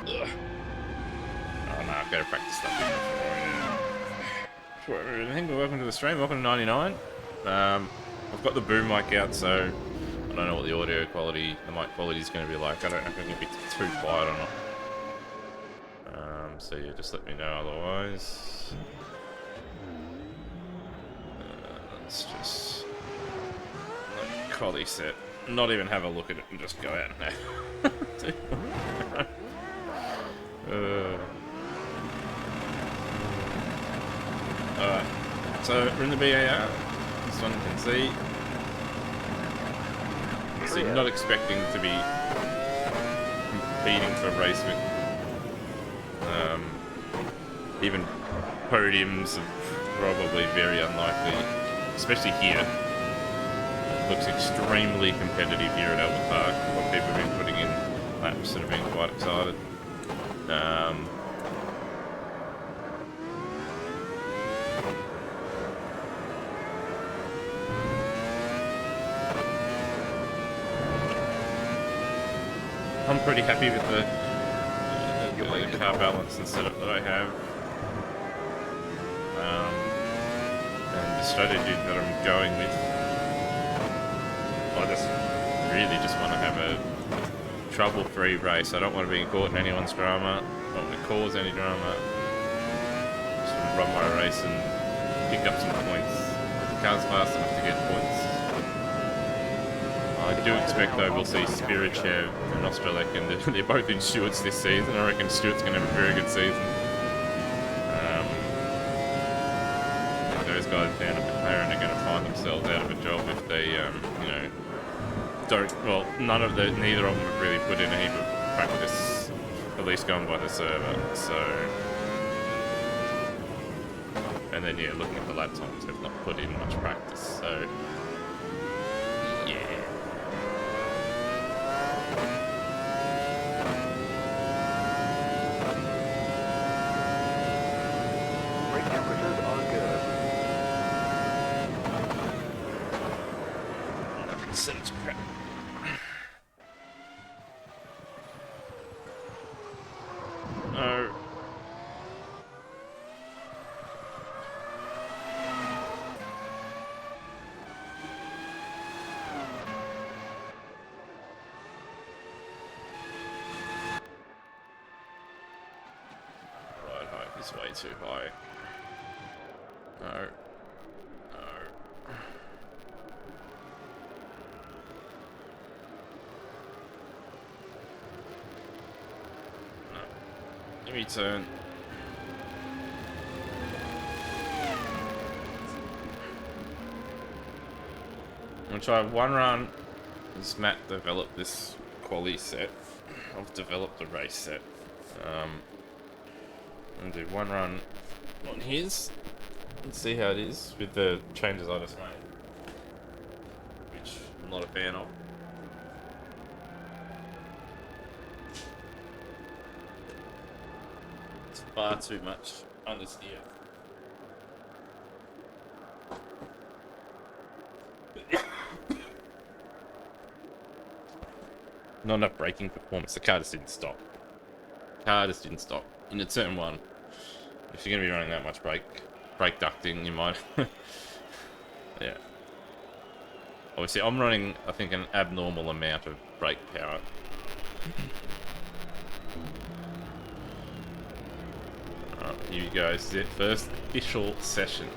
Ugh. Oh no, I've got to practice stuff before everything. Welcome to the stream. Welcome to 99. I've got the boom mic out, so I don't know what the audio quality, the mic quality is going to be like. I don't know if it's going to be too quiet or not. So yeah, just let me know otherwise. Let's just let Collie set. Not even have a look at it and just go out now. Alright, so we're in the BAR. This one you can see. So you're not expecting to be competing for race with even podiums are probably very unlikely, especially here. It looks extremely competitive here at Albert Park. A lot of people have been putting in laps and have been quite excited. I'm pretty happy with the car balance and setup that I have. And the strategy that I'm going with. I just want to have a trouble-free race. I don't want to be caught in anyone's drama. I don't want to cause any drama. Just want to run my race and pick up some points. The car's fast enough to get points. I do expect though we'll see Supertec and Australic, and they're both in Stewart's this season. I reckon Stewart's going to have a very good season. Those guys down at McLaren are going to find themselves out of a job if they, you know, don't. Well, neither of them have really put in any practice, at least going by the server. So, and then yeah, looking at the lap times, they've not put in much practice. So, yeah. Sense crap. No. Right height is way too high. No. Give me a turn. I'm gonna try one run as Matt developed this quali set. I've developed the race set. I'm gonna do one run on his and see how it is with the changes I just made, which I'm not a fan of. Far too much understeer. Not enough braking performance. The car just didn't stop. In a turn one, if you're going to be running that much brake ducting, you might. Yeah. Obviously, I'm running, I think, an abnormal amount of brake power. Here you go, this is it, first official session.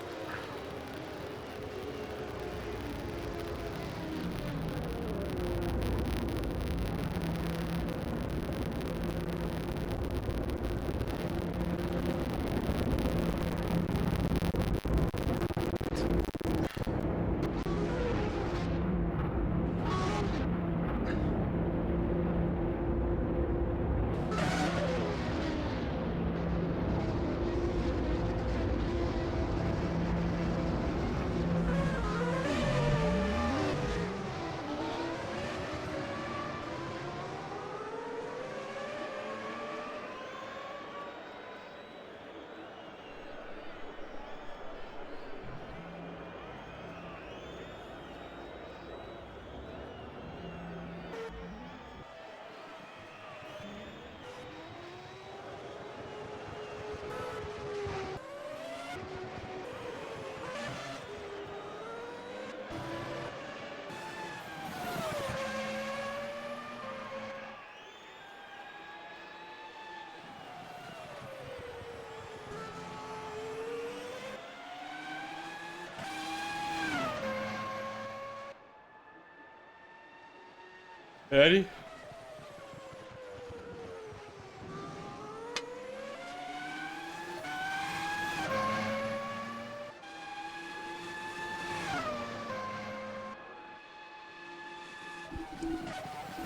Ready?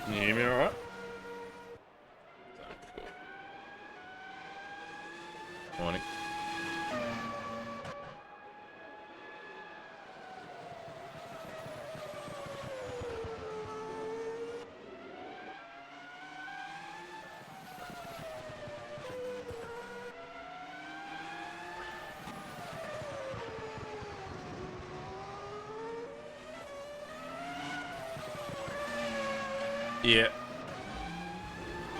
Can you hear me alright? Morning. Yeah.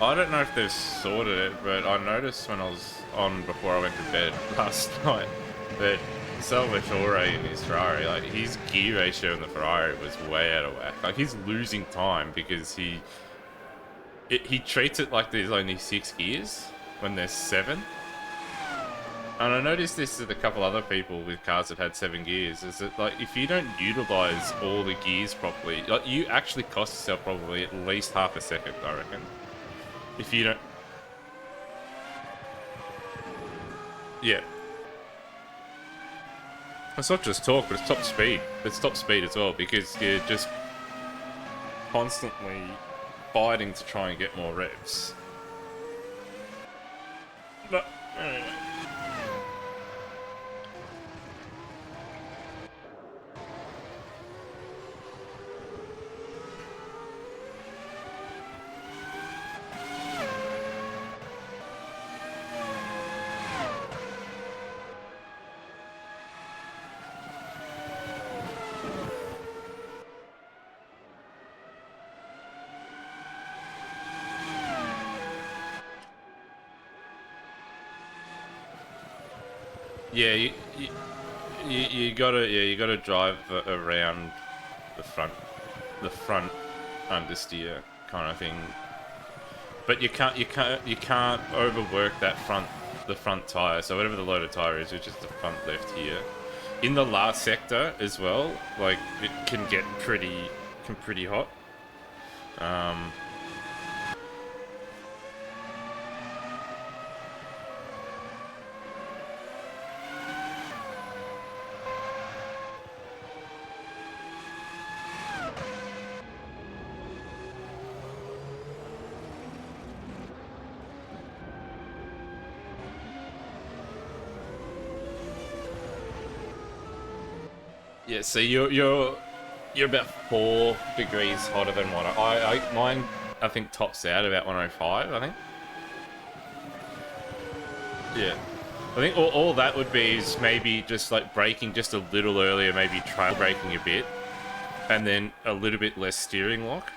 I don't know if they've sorted it, but I noticed when I was on before I went to bed last night that Salvatore in his Ferrari, like his gear ratio in the Ferrari was way out of whack. Like he's losing time because he treats it like there's only 6 gears when there's 7. And I noticed this with a couple other people with cars that had 7 gears, is that like if you don't utilize all the gears properly, like you actually cost yourself probably at least half a second, I reckon. If you don't... Yeah. It's not just torque, but it's top speed. It's top speed as well, because you're just constantly fighting to try and get more revs. But, anyway. Yeah, you gotta drive around the front understeer kind of thing. But you can't overwork that the front tire. So whatever the loaded tire is, which is the front left here, in the last sector as well, like it can get pretty hot. Yeah, so you're about 4 degrees hotter than what mine I think tops out about 105, I think. Yeah. I think all that would be is maybe just like braking just a little earlier, maybe trail braking a bit, and then a little bit less steering lock.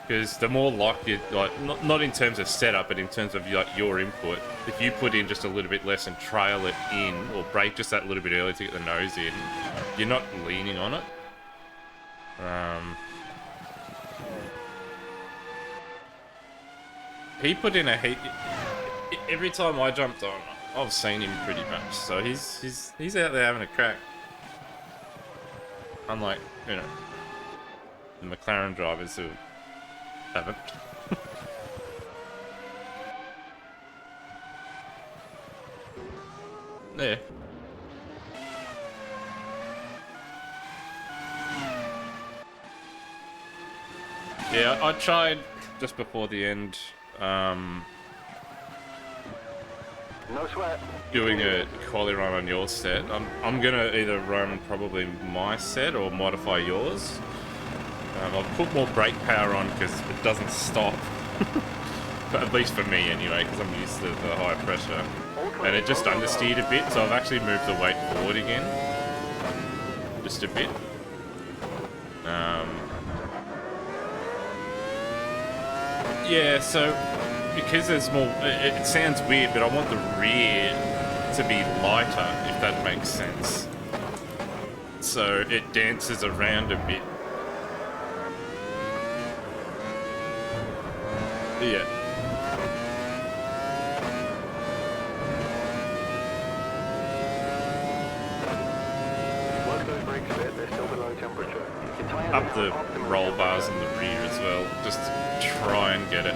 Because the more lock you like, not in terms of setup, but in terms of like your input, if you put in just a little bit less and trail it in, or brake just that little bit earlier to get the nose in, you're not leaning on it. He put in a heat. Every time I jumped on, I've seen him pretty much. So he's out there having a crack. Unlike, you know, the McLaren drivers who haven't. Yeah. Yeah, I tried just before the end, no sweat, doing a quali run on your set. I'm gonna either run probably my set or modify yours. I'll put more brake power on because it doesn't stop. But at least for me anyway, because I'm used to the high pressure. And it just understeered a bit, so I've actually moved the weight forward again. Just a bit. Yeah, so because there's more, it sounds weird, but I want the rear to be lighter, if that makes sense. So it dances around a bit. Yeah. Up the roll bars in the rear as well, just to try and get it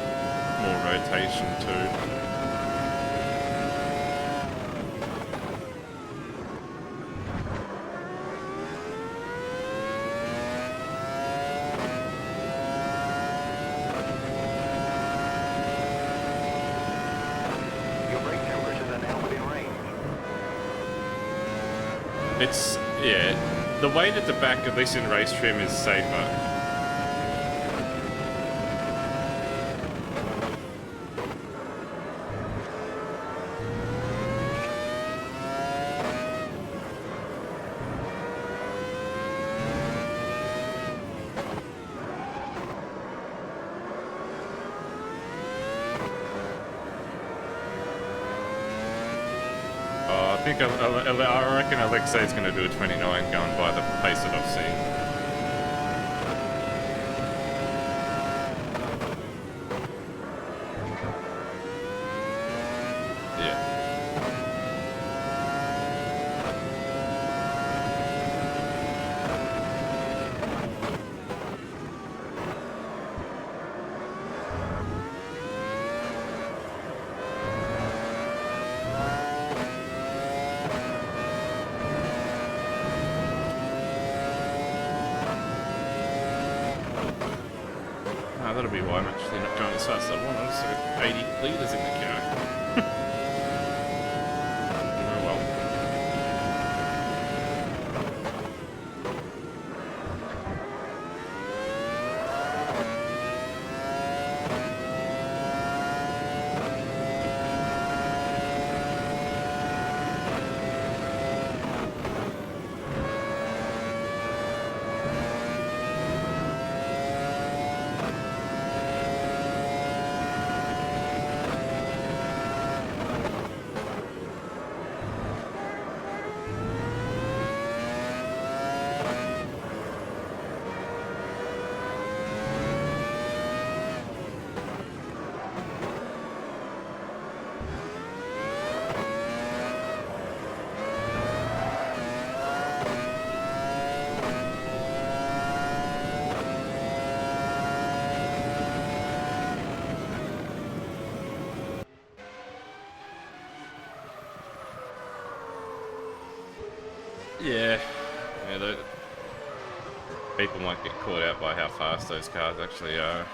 more rotation too. It's, yeah, the weight at the back, at least in race trim, is safer. I reckon Alexei's going to do a 29 going by the pace that I've seen. That'll be why I'm actually not going as fast as I want. I'm just got 80 litres in the car. Oh well. Yeah, people might get caught out by how fast those cars actually are.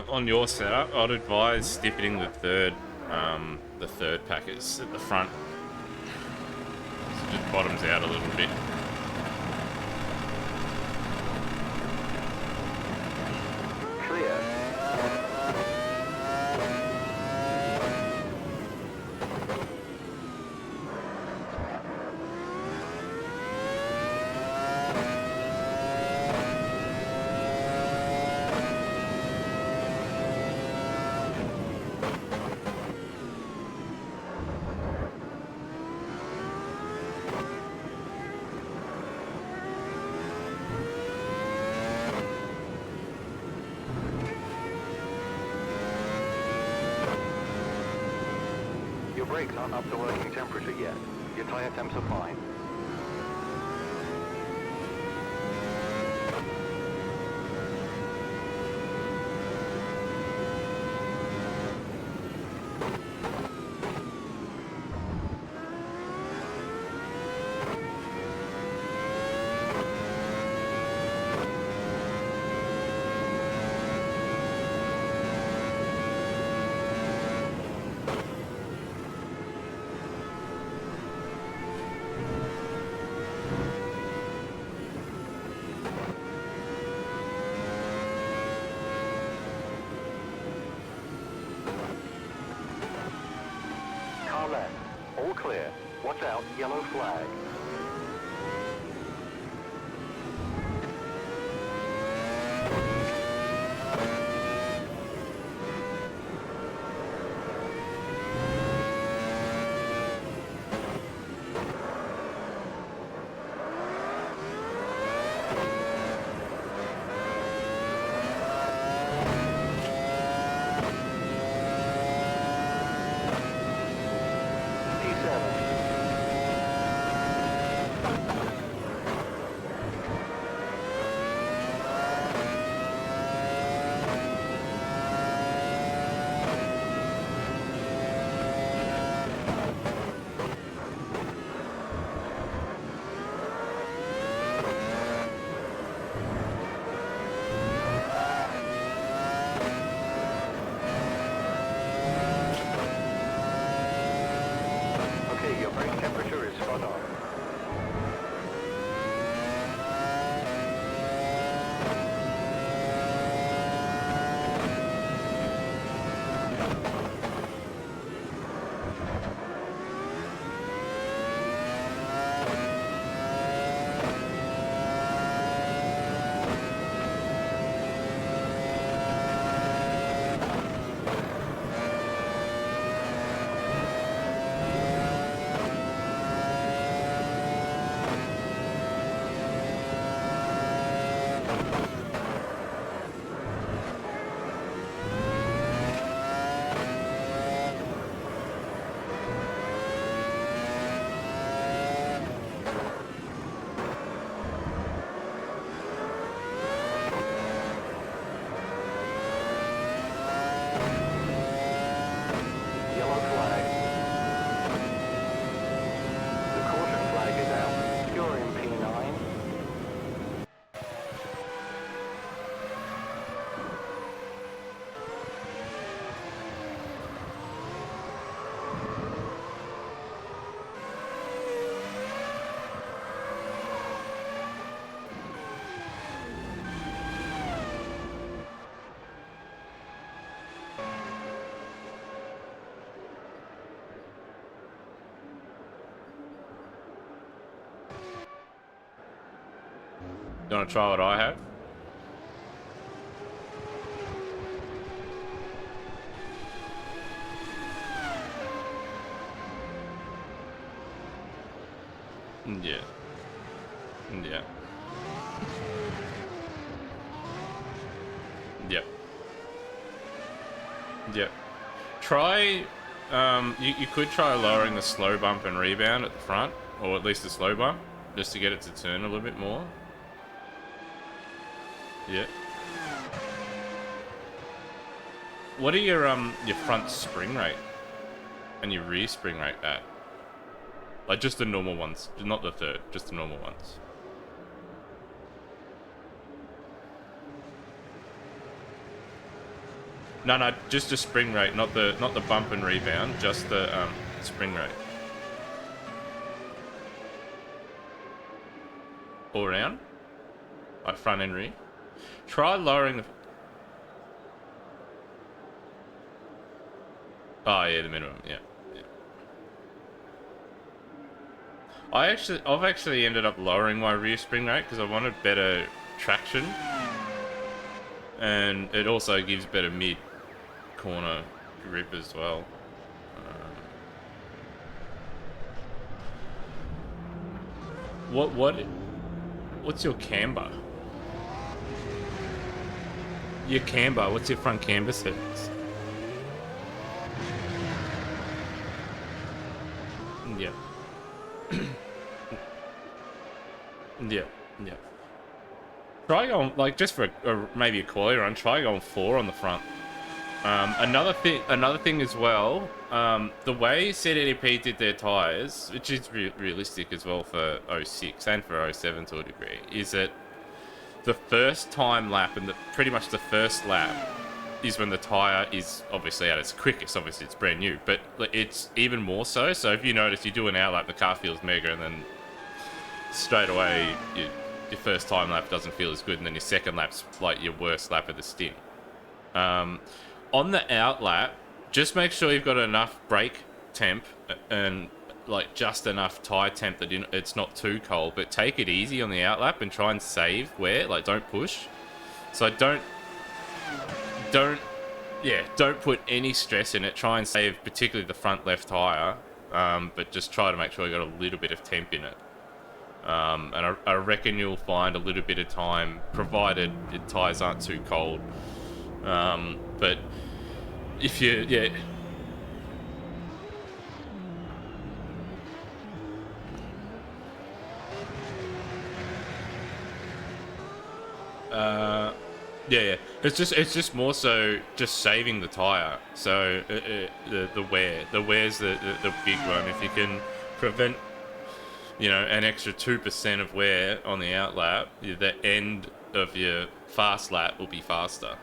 On your setup, I'd advise stiffening the third packers at the front. So it just bottoms out a little bit. Brakes aren't up to working temperature yet. Your tire temps are fine. clear. Watch out, yellow flag. Okay, your brake temperature is spot on. Yellow flag. The caution flag is out. You're in P9. You want to try what I have? Yeah. Yeah. Yep. Yep. Try, you could try lowering the slow bump and rebound at the front, or at least the slow bump, just to get it to turn a little bit more. Yeah. What are your front spring rate and your rear spring rate at? Like just the normal ones, not the third, just the normal ones. No, just the spring rate, not the bump and rebound, just the spring rate. All around, like front and rear. Try lowering the. Oh yeah, the minimum. Yeah. I've actually ended up lowering my rear spring rate because I wanted better traction, and it also gives better mid corner grip as well. What's your camber? Your camber. What's your front camber settings? Yeah. Yeah. Try going, like, just for maybe a quality run, try going 4 on the front. Another thing as well, the way ZDP did their tyres, which is realistic as well for 06 and for 07 to a degree, is that the first time lap and pretty much the first lap is when the tyre is obviously at its quickest. Obviously, it's brand new, but it's even more so. So if you notice, you do an out lap, the car feels mega, and then straight away, your first time lap doesn't feel as good, and then your second lap's like your worst lap of the stint. On the out lap, just make sure you've got enough brake temp and like just enough tire temp that it's not too cold, but take it easy on the outlap and try and save wear. Like, don't push. So don't put any stress in it. Try and save particularly the front left tire, but just try to make sure you got a little bit of temp in it. And I reckon you'll find a little bit of time, provided your tires aren't too cold. But if you, yeah. It's just more so just saving the tire. So the wear's the big one. If you can prevent, an extra 2% of wear on the outlap, the end of your fast lap will be faster.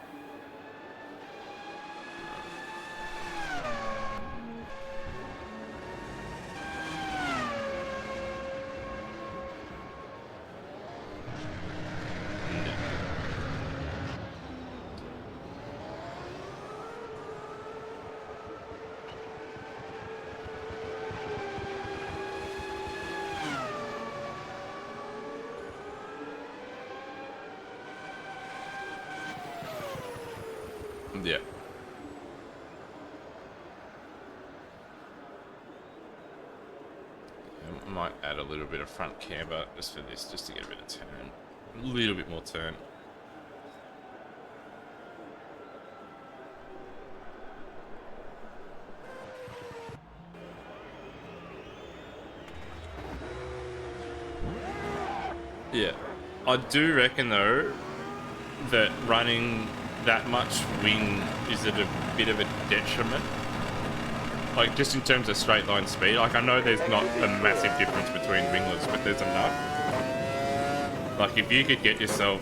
Yeah. I might add a little bit of front camber just for this, just to get a bit of turn. A little bit more turn. Yeah. I do reckon, though, that running that much wing is at a bit of a detriment. Like, just in terms of straight line speed. Like, I know there's not a massive difference between winglets, but there's enough. Like, if you could get yourself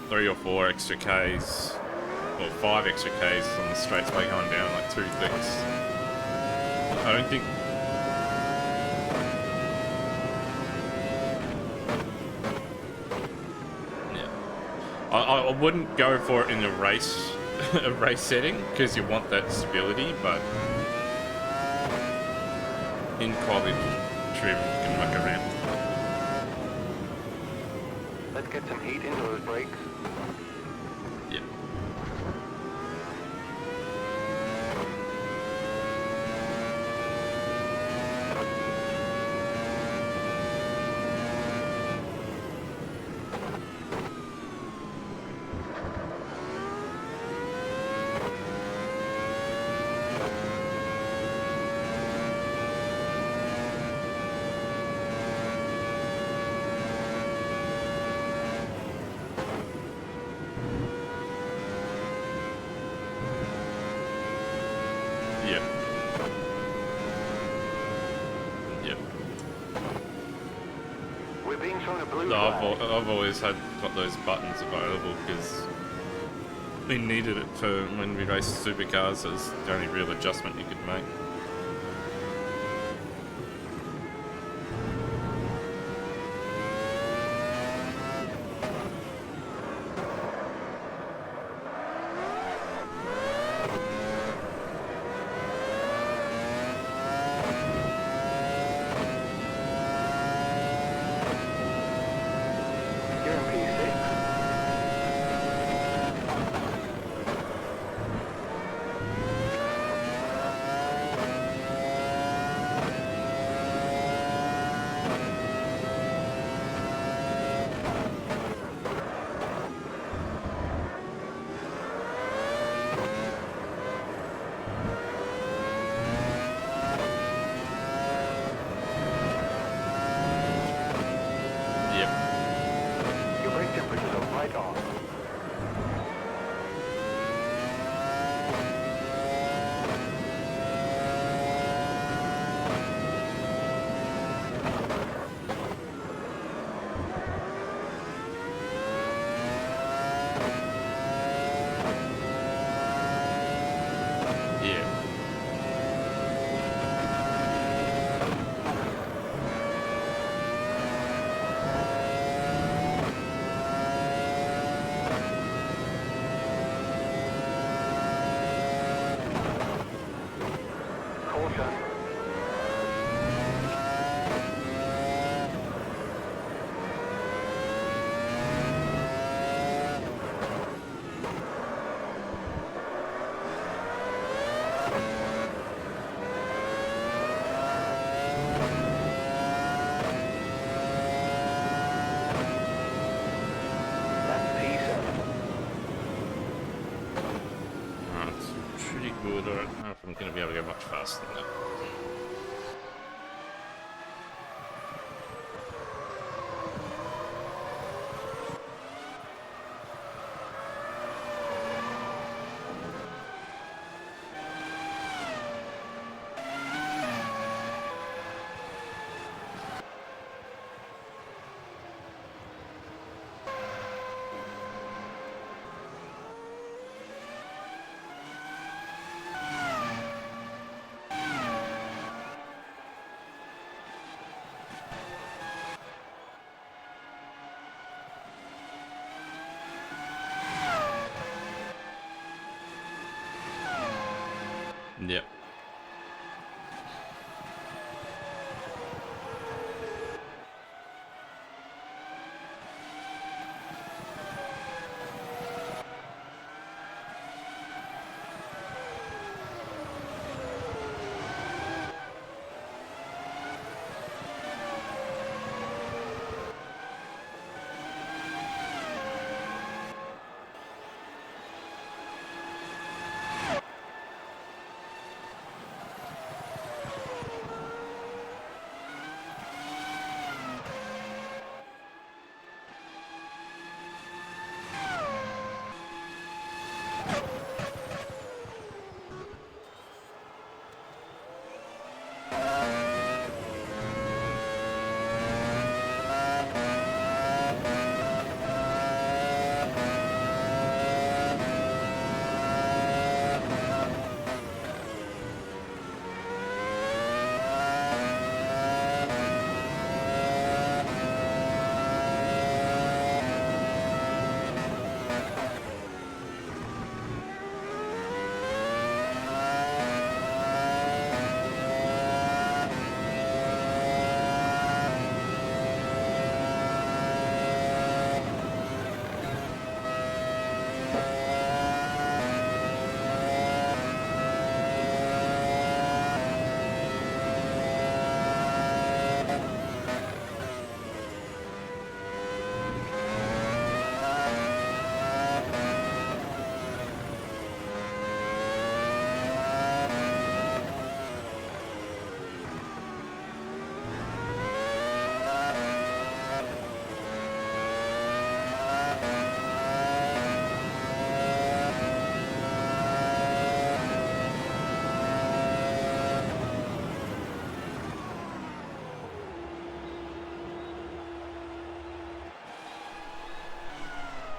3 or 4 extra Ks, or 5 extra Ks on the straight way going down, like 2 things. I don't think... I wouldn't go for it in a race setting, because you want that stability, but in quality trim you can muck around. Let's get some heat into those brakes. Yeah. We're being shown a blue No, flag. I've always got those buttons available because we needed it for when we raced supercars. It was the only real adjustment you could make. You're in P6. good, or I don't know if I'm going to be able to go much faster than that. Yep.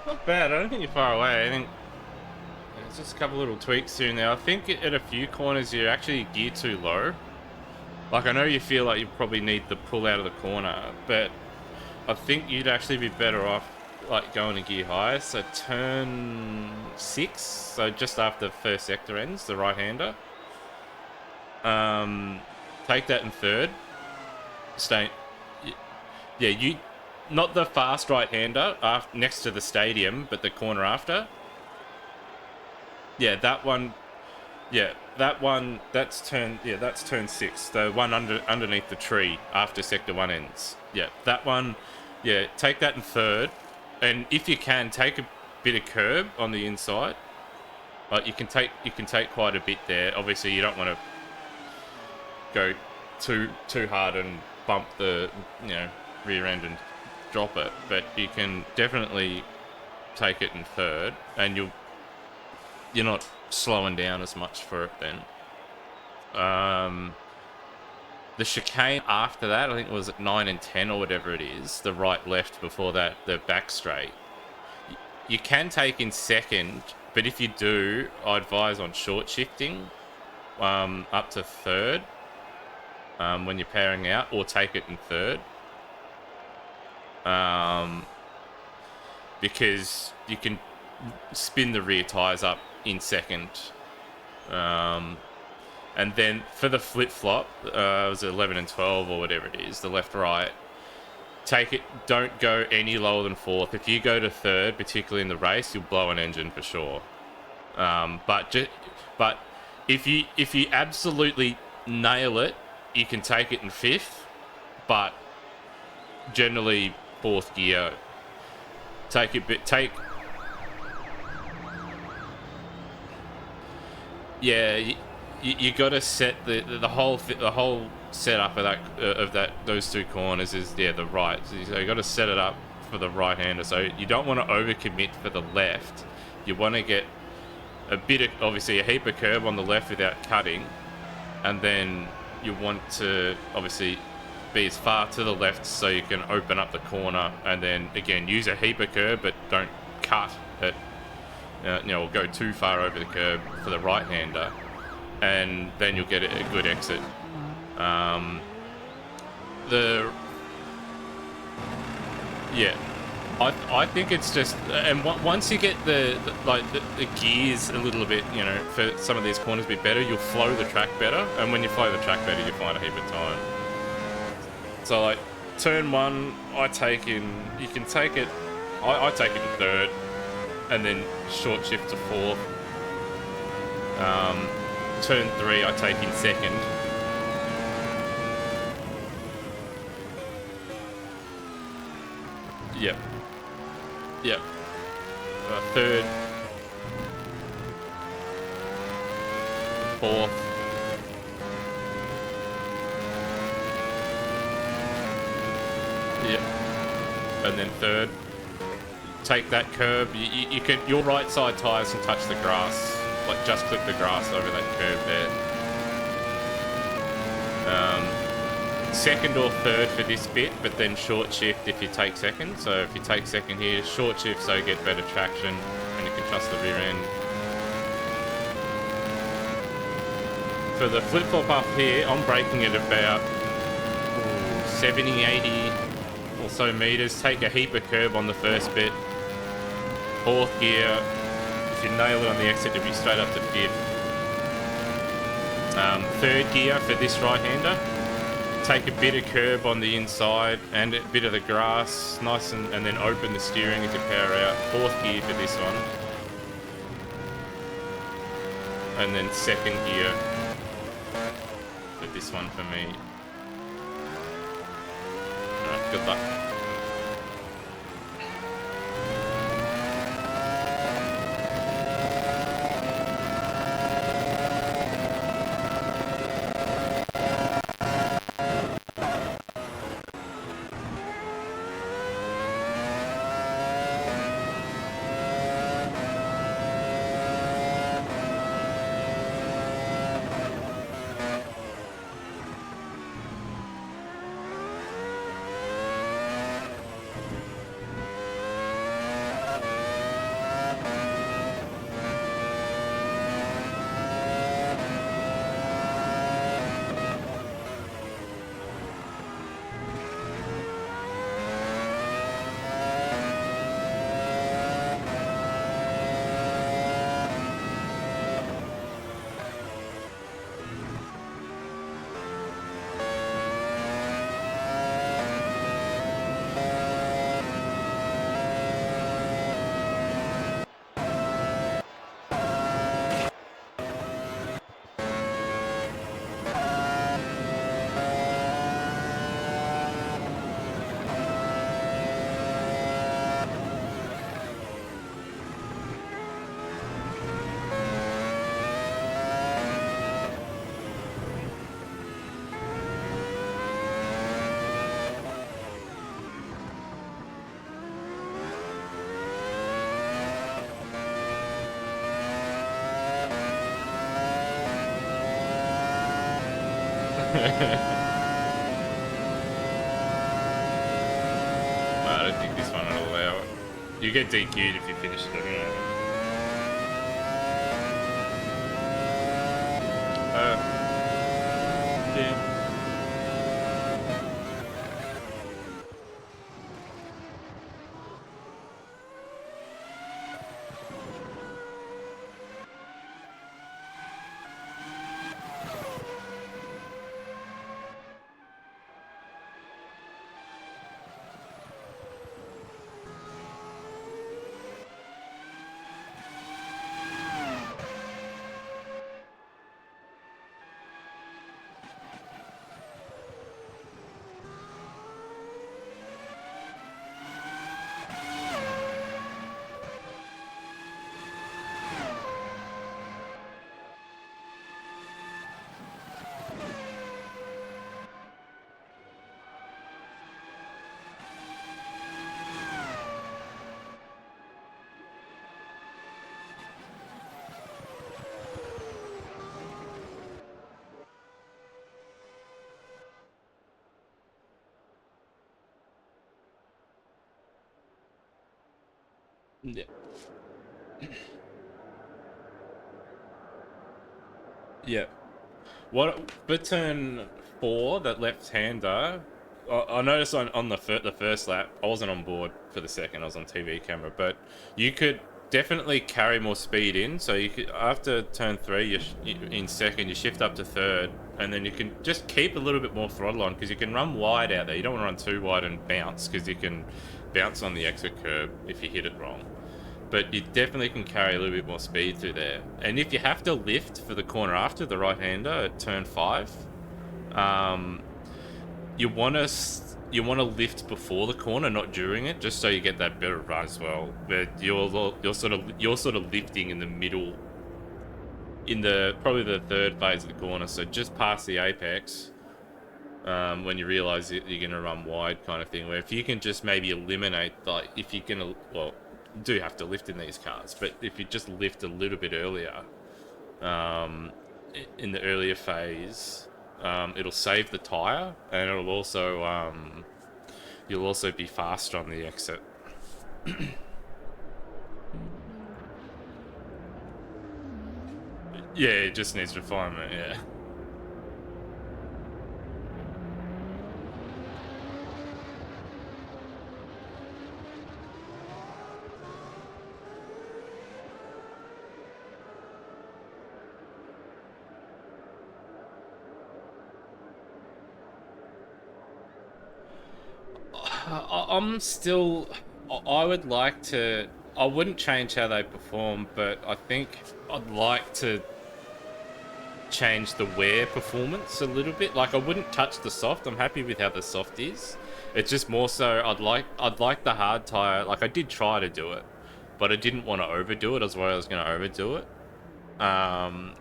Not bad. I don't think you're far away. I think it's just a couple little tweaks here and there. I think at a few corners you're actually geared too low. Like, I know you feel like you probably need the pull out of the corner, but I think you'd actually be better off like going a gear higher. So turn 6, so just after the first sector ends, the right-hander. Take that in third. Stay. Yeah, you. Not the fast right-hander next to the stadium, but the corner after. Yeah, that one. Yeah, that one. That's turn. Yeah, that's turn 6. The one underneath the tree after sector 1 ends. Yeah, that one. Yeah, take that in third, and if you can, take a bit of curb on the inside. Like you can take quite a bit there. Obviously, you don't want to go too hard and bump the rear end and drop it, but you can definitely take it in third, and you're not slowing down as much for it then. The chicane after that, I think it was at 9 and 10 or whatever it is, the right left before that, the back straight, you can take in second, but if you do, I advise on short shifting up to third when you're powering out, or take it in third. Because you can spin the rear tyres up in second. And then for the flip-flop, it was 11 and 12 or whatever it is, the left-right, take it, don't go any lower than fourth. If you go to third, particularly in the race, you'll blow an engine for sure. But if you absolutely nail it, you can take it in fifth, but generally fourth gear. Yeah, you got to set the whole setup of that those two corners is the right. So you got to set it up for the right hander. So you don't want to overcommit for the left. You want to get a bit of, obviously, a heap of curb on the left without cutting, and then you want to obviously be as far to the left so you can open up the corner, and then again use a heap of curb, but don't cut it. Or go too far over the curb for the right hander, and then you'll get a good exit. I think it's just, and once you get the gears a little bit, for some of these corners a bit better, you'll flow the track better, and when you flow the track better, you find a heap of time. So like turn one, I take it. I take it in third, and then short shift to fourth. Turn three, I take in second. Yep. Third. Fourth. Yep. And then third. Take that curb. You can, your right side tires can touch the grass. Like just clip the grass over that curb there. Second or third for this bit, but then short shift if you take second. So if you take second here, short shift so you get better traction and you can trust the rear end. For the flip-flop up here, I'm braking at about 70, 80 or so meters. Take a heap of curb on the first bit. Fourth gear, if you nail it on the exit, it'll be straight up to fifth. Third gear for this right-hander. Take a bit of curb on the inside and a bit of the grass, nice, and then open the steering as you power out. Fourth gear for this one. And then second gear for this one for me. Alright, good luck. I don't think this one will allow it. You get DQ'd if you finish it anyway. Yeah. Yeah. Yeah. What for turn 4, that left-hander? I noticed on the first lap, I wasn't on board for the second. I was on TV camera, but you could definitely carry more speed in. So you could, after turn 3, in second, you shift up to third, and then you can just keep a little bit more throttle on because you can run wide out there. You don't want to run too wide and bounce because you can bounce on the exit curb if you hit it wrong. But you definitely can carry a little bit more speed through there. And if you have to lift for the corner after the right-hander at turn 5, you want to lift before the corner, not during it, just so you get that better run as well. But you're sort of lifting in the middle, in the probably the third phase of the corner, so just past the apex. When you realise you're going to run wide, kind of thing. Where if you can just maybe eliminate, like, if you're going to, well, you do have to lift in these cars, but if you just lift a little bit earlier, in the earlier phase, it'll save the tyre, and it'll also, you'll also be faster on the exit. Yeah, it just needs refinement, yeah. I'm still. I would like to. I wouldn't change how they perform, but I think I'd like to change the wear performance a little bit. Like, I wouldn't touch the soft. I'm happy with how the soft is. It's just more so I'd like the hard tire. Like, I did try to do it, but I didn't want to overdo it. As well, I was going to overdo it.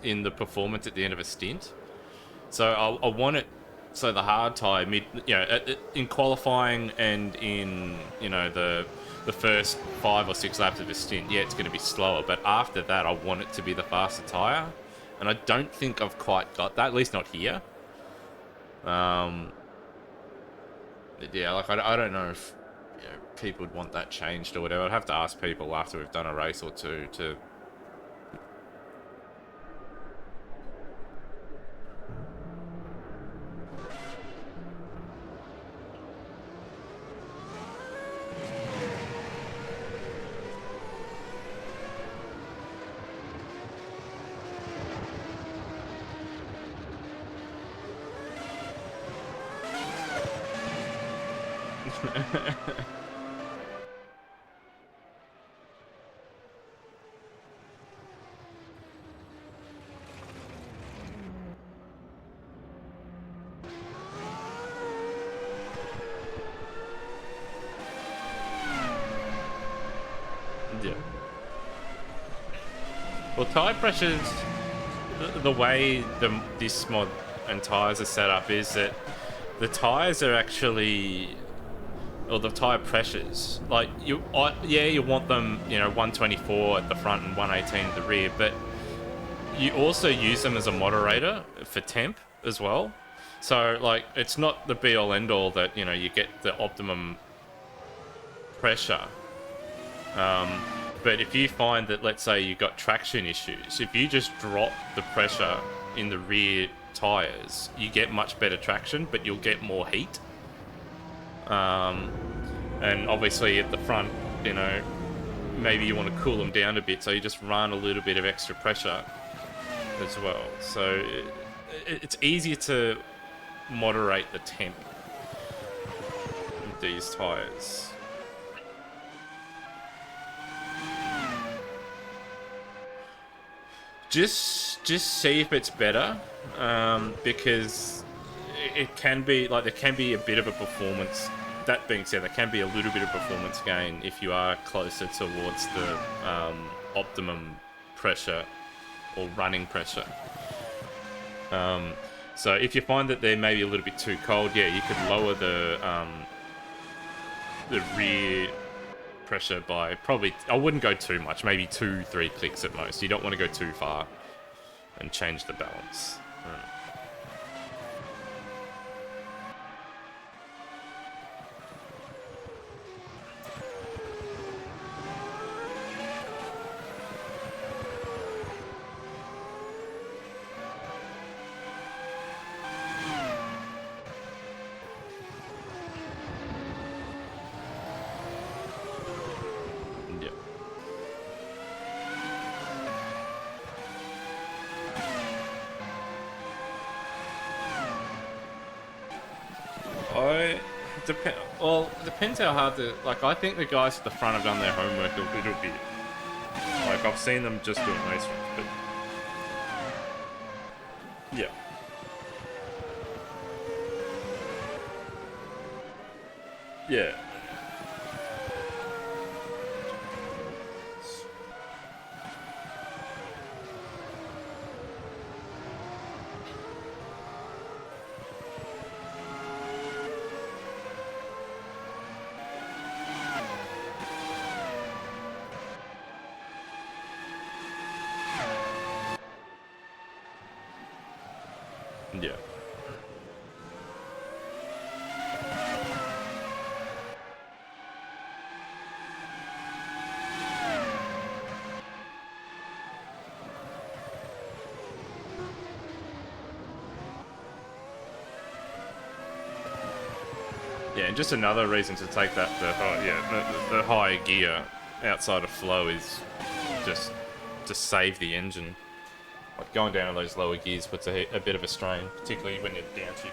In the performance at the end of a stint. So I want it. So the hard tire in qualifying and in the first 5 or 6 laps of a stint, yeah, it's going to be slower. But after that, I want it to be the faster tire, and I don't think I've quite got that. At least not here. Yeah, like I don't know if people would want that changed or whatever. I'd have to ask people after we've done a race or two to. Yeah. Well, tire pressures, the way this mod and tires are set up is that the tires are actually, or the tire pressures, like you want them 124 at the front and 118 at the rear, but you also use them as a moderator for temp as well. So like it's not the be all end all that you get the optimum pressure. But if you find that, let's say you got traction issues, if you just drop the pressure in the rear tires, you get much better traction, but you'll get more heat. And obviously at the front, maybe you want to cool them down a bit, so you just run a little bit of extra pressure as well. So it's easier to moderate the temp with these tires. Just see if it's better, because it can be like there can be a bit of a performance. That being said, there can be a little bit of performance gain if you are closer towards the optimum pressure or running pressure. So if you find that they're maybe a little bit too cold, yeah, you could lower the rear pressure by probably, I wouldn't go too much, maybe 2-3 clicks at most. You don't want to go too far and change the balance. Well, it depends how hard the... Like, I think the guys at the front have done their homework a little bit. Like, I've seen them just doing race runs, but... Yeah. Yeah. Yeah. Yeah, and just another reason to take that the higher gear outside of flow is just to save the engine. Like going down to those lower gears puts a bit of a strain, particularly when you're downshifting.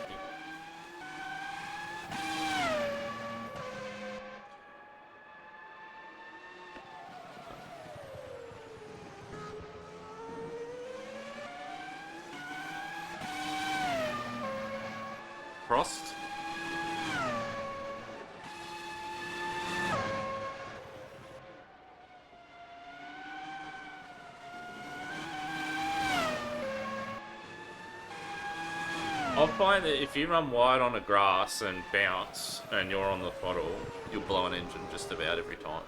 Crossed. I find that if you run wide on a grass and bounce and you're on the throttle, you'll blow an engine just about every time.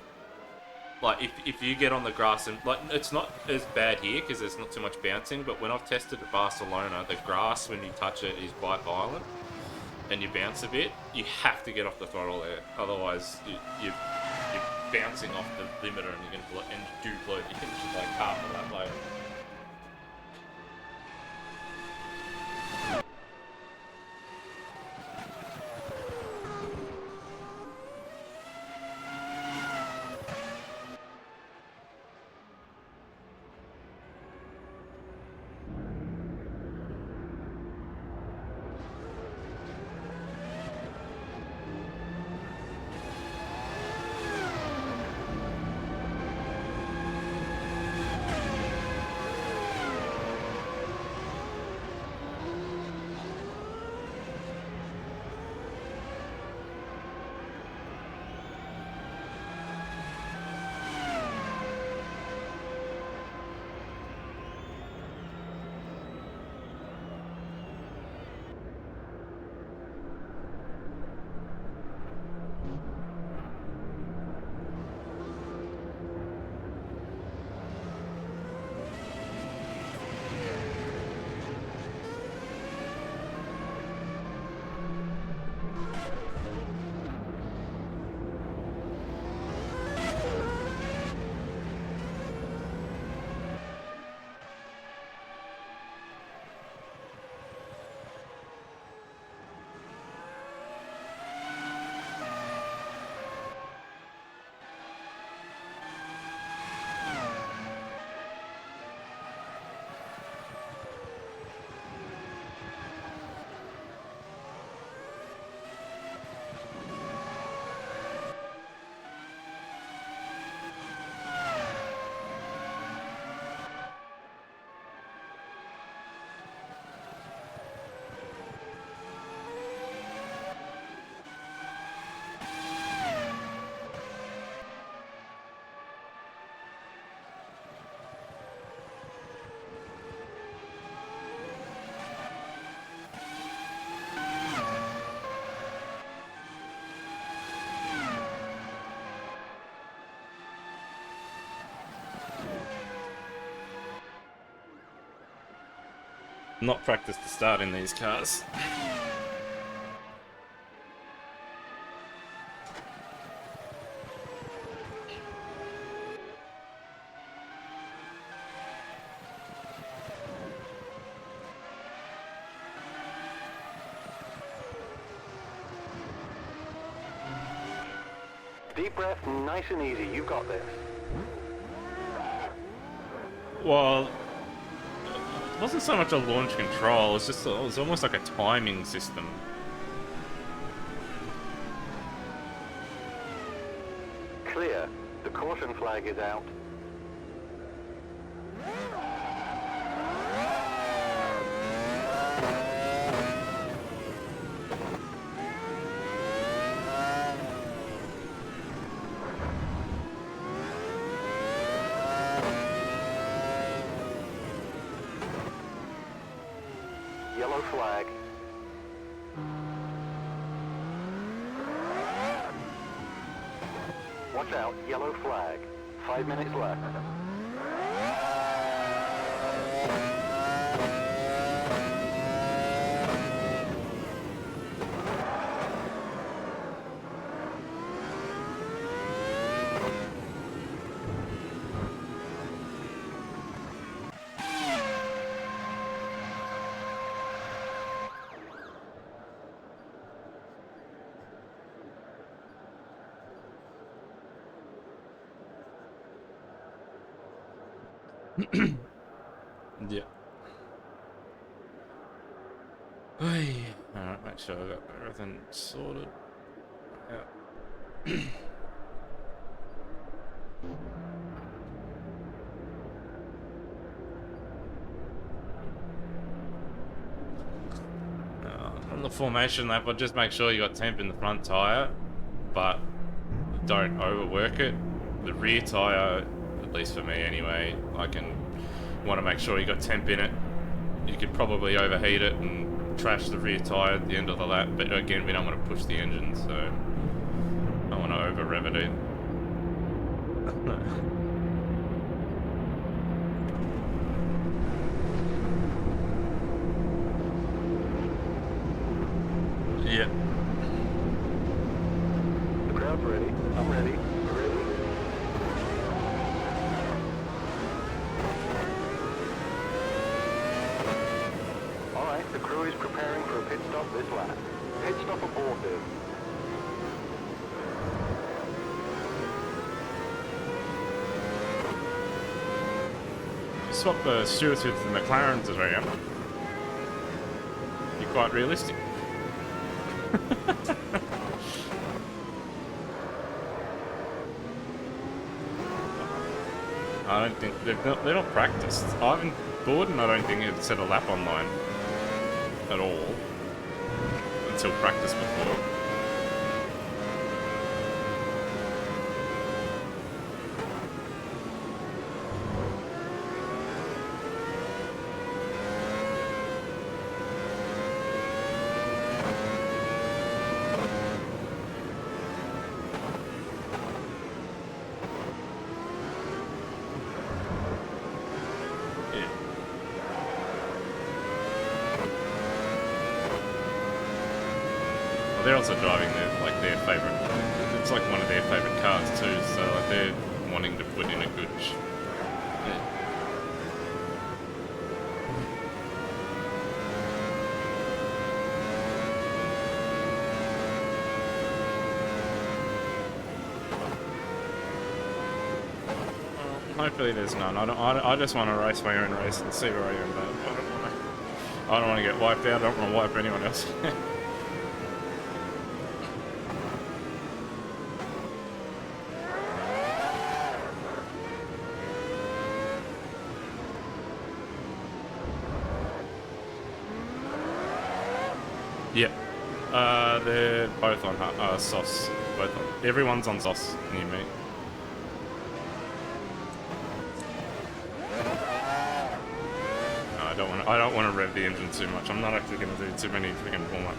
Like if you get on the grass and like it's not as bad here because there's not too much bouncing, but when I've tested at Barcelona, the grass when you touch it is quite violent and you bounce a bit, you have to get off the throttle there. Otherwise, you're bouncing off the limiter and you're gonna and you do blow the engine like half of that way. Not practiced to start in these cars. Deep breath, nice and easy. You got this. Well, it wasn't so much a launch control, it was almost like a timing system. caution flag is out. Yellow flag. Watch out, yellow flag. 5 minutes left. Yeah. Hey. Alright, make sure I got everything sorted. Yeah. On the formation lap, I'll just make sure you got temp in the front tyre, but don't overwork it. The rear tyre, at least for me anyway, I can want to make sure you got temp in it. You could probably overheat it and trash the rear tyre at the end of the lap, but again, we don't want to push the engine, so I don't want to over rev it either. Yeah. The crowd's ready. I'm ready. Ready. Alright, the crew is preparing for a pit stop this lap. Pit stop aborted. Swap the Stewarts with the McLarens around. Be quite realistic. I don't think they're not practiced. Ivan Borden, I don't think had set a lap online at all until practice before. They're also driving their favorite. It's like one of their favorite cars too. So like they're wanting to put in a good. Hopefully there's none. I just want to race my own race and see where I end up. I don't want to get wiped out. I don't want to wipe anyone else. Yep. They're both on SOS. Both on. Everyone's on SOS near me. No, I don't want to rev the engine too much. I'm not actually going to do too many freaking warm-ups.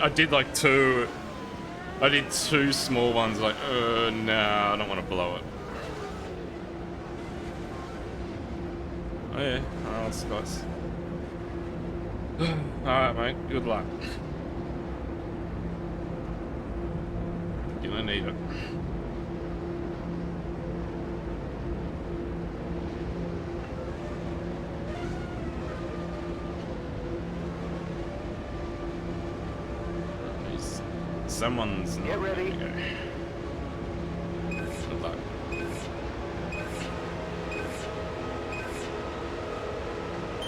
I did like two. I did two small ones. Like, no, I don't want to blow it. Oh yeah. Oh, that's nice. Alright, mate. Good luck. You're gonna need it. Someone's not Get ready. Good luck.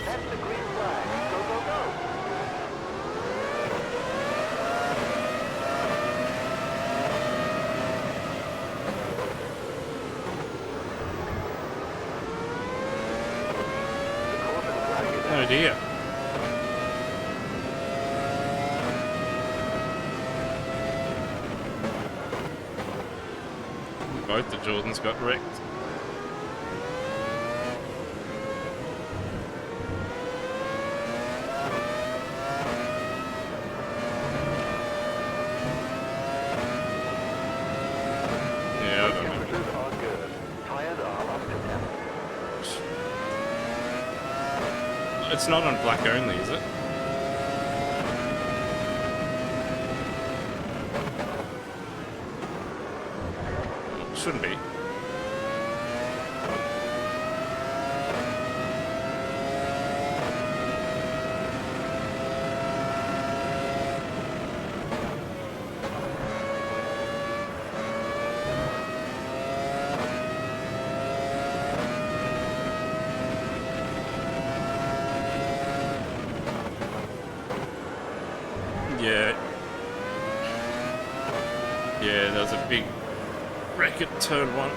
That's the green flag. Go, go, go. Oh dear. Both the Jordans got wrecked. Yeah, I don't know. Temperatures are good. Tires are up to temp. It's not on black only, is it? Shouldn't be. Yeah. Yeah, there's a big wreck at turn 1.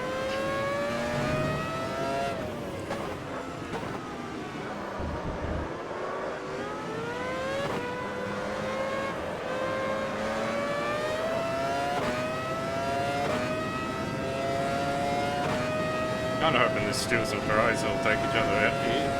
Kinda hoping the Stewards and Ferraris will take each other out here.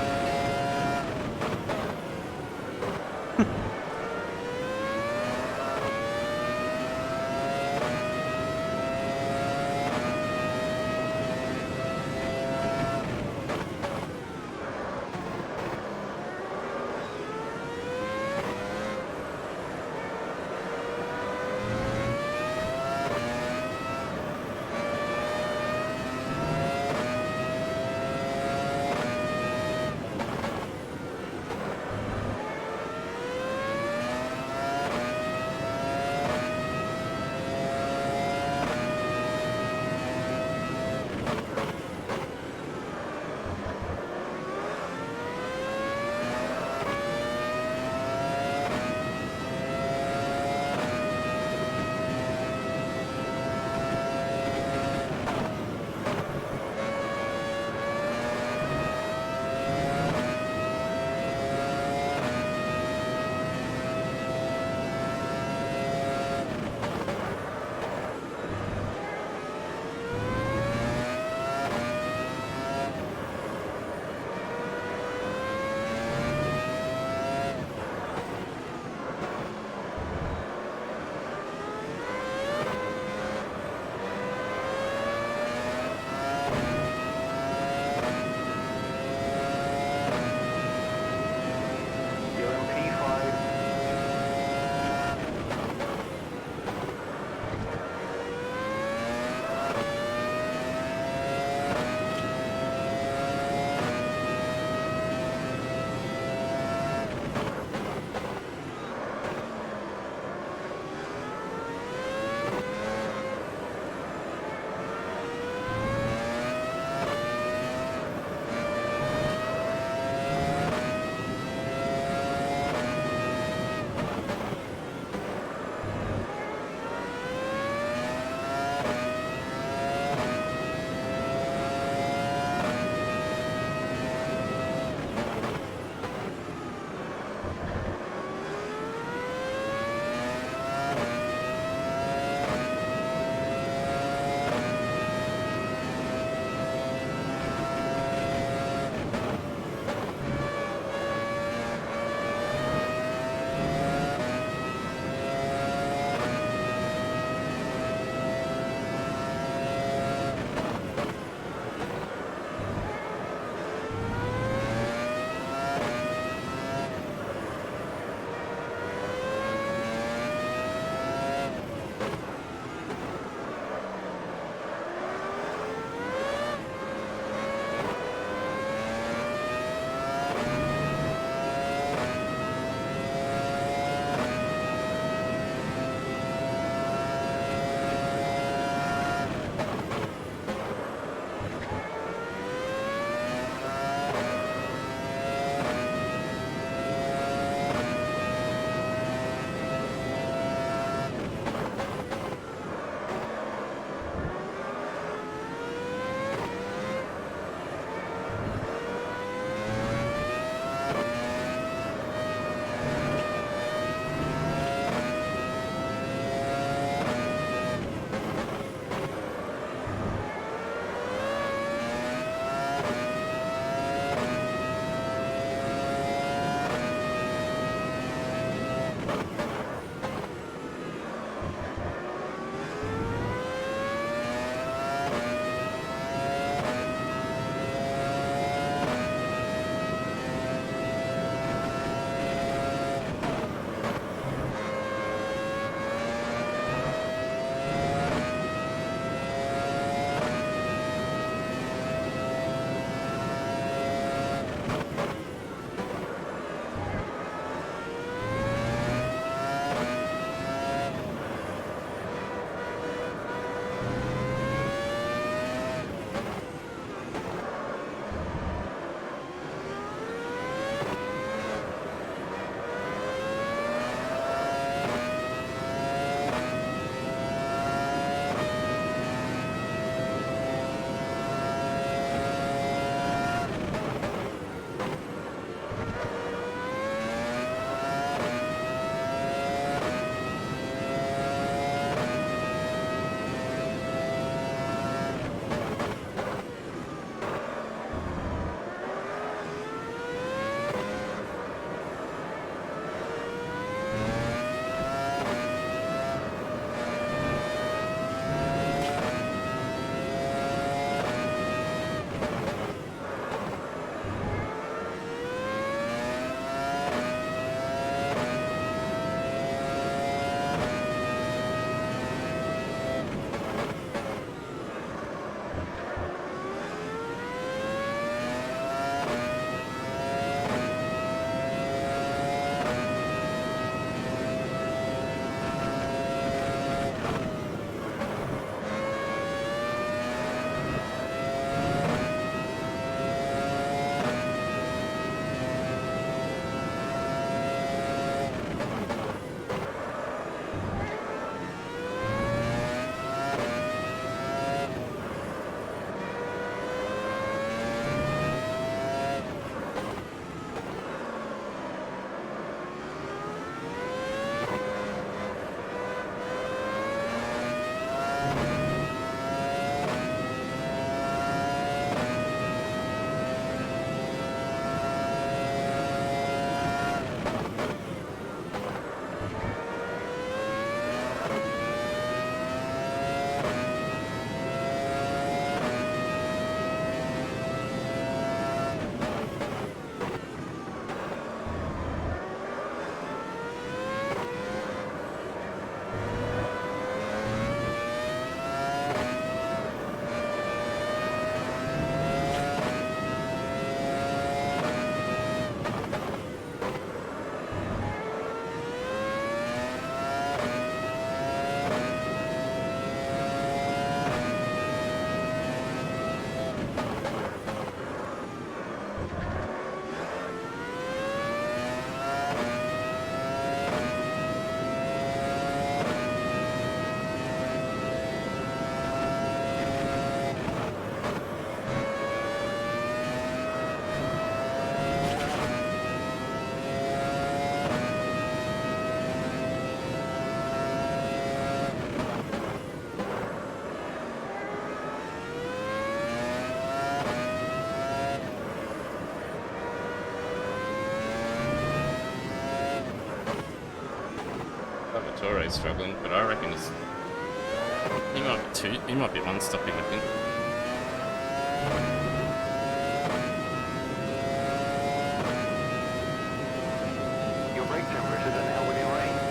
Torre's struggling, but I reckon he might be two. He might be one stopping, I think. Your brake temperatures are now within range.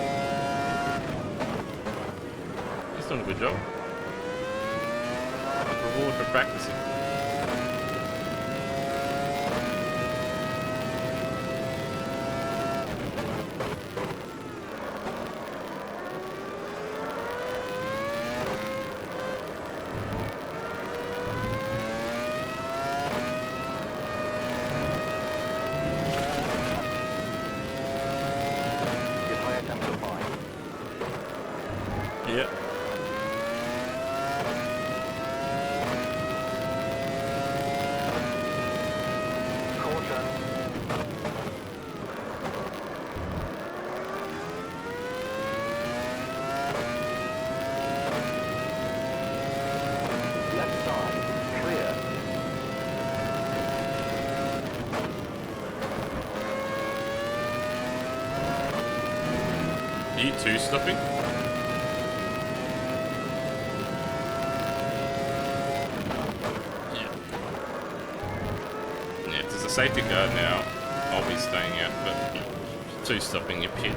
He's done a good job. Reward for practicing. Your tire temps are fine. Yep. Caution. Left side, clear. E2 stopping. Yeah. Yeah, if there's a safety guard now, I'll be staying out, but 2 stopping your pit.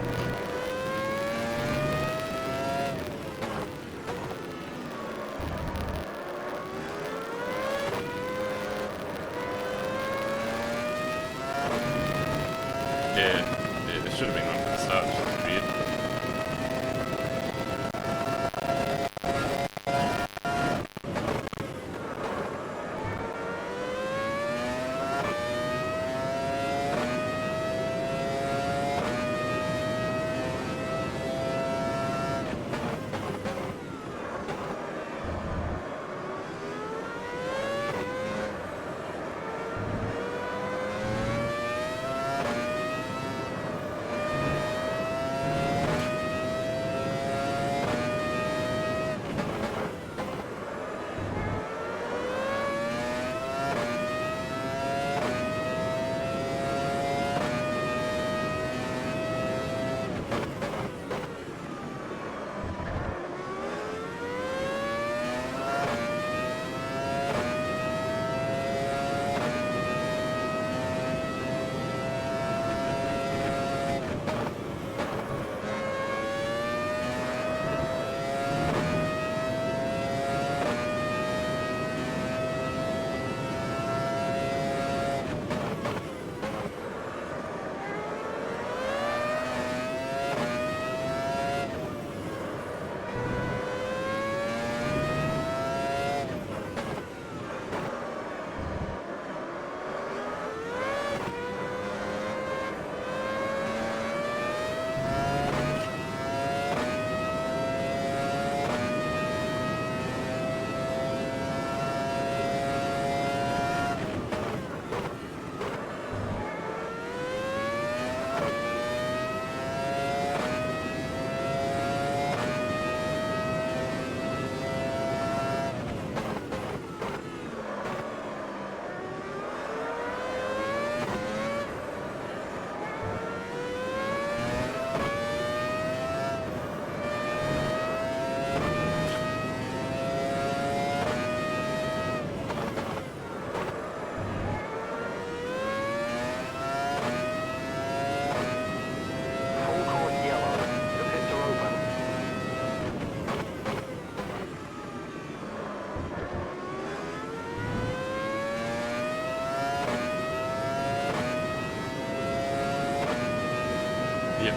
Yeah, there should have been one from the start, which is weird. Full course yellow. The pits are open. Yep.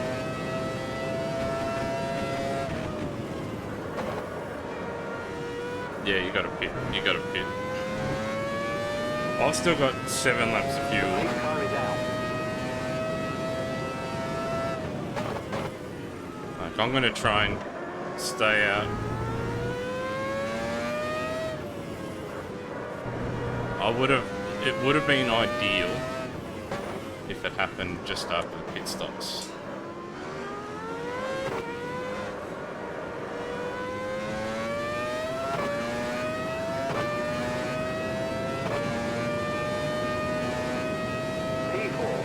Yeah, you got a pit. You got a pit. I've still got 7 laps of fuel. Pace car is out. Like, I'm gonna try and stay out. It would have been ideal if it happened just after the pit stops. P4.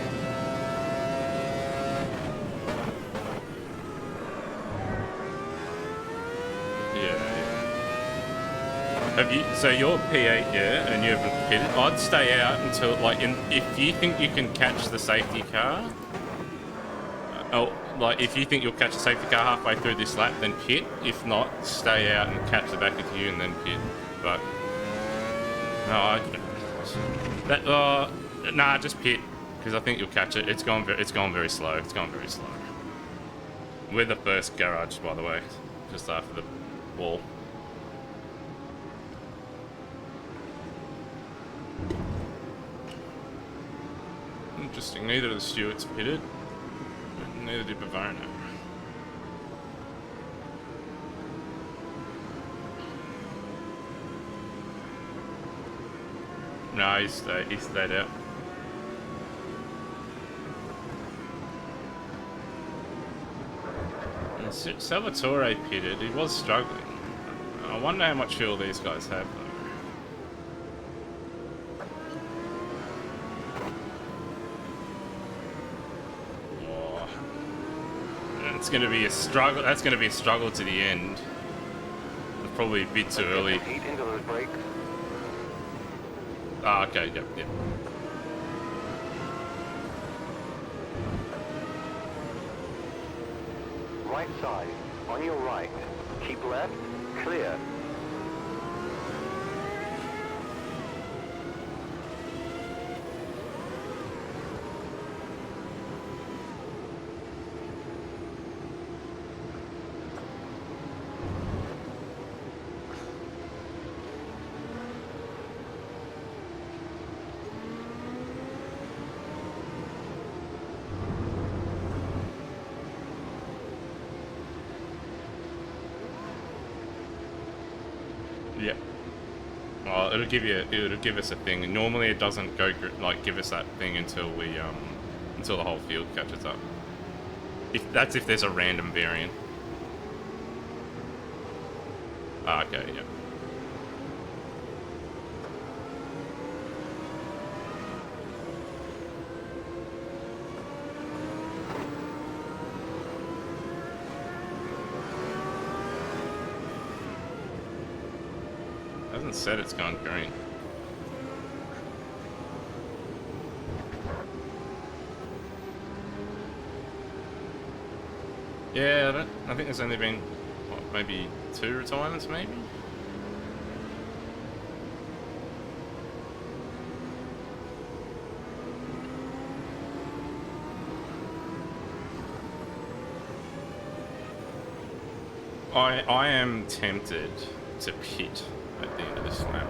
Have you? So you're P8, yeah, and you haven't pitted. I'd stay out until like, if you think you can catch the safety car. Oh, like if you think you'll catch the safety car halfway through this lap, then pit. If not, stay out and catch the back of you and then pit. But no, nah, just pit because I think you'll catch it. It's gone very slow. It's gone very slow. We're the first garage, by the way, just after the wall. Interesting. Neither of the Stewarts pitted. Neither did Bavona. No, he stayed out. And Salvatore pitted. He was struggling. I wonder how much fuel these guys have, though. It's going to be a struggle. That's going to be a struggle to the end. It's probably a bit too early. Heat into those brakes. Ah, okay, yep. Right side, on your right. Keep left, clear. Yep. Well, it'll give us a thing. And normally it doesn't go give us that thing until until the whole field catches up. If there's a random variant. Ah, okay, yeah. Hasn't said it's gone green. Yeah, I think there's only been, what, maybe 2 retirements, maybe? I am tempted to pit at the end of this lap.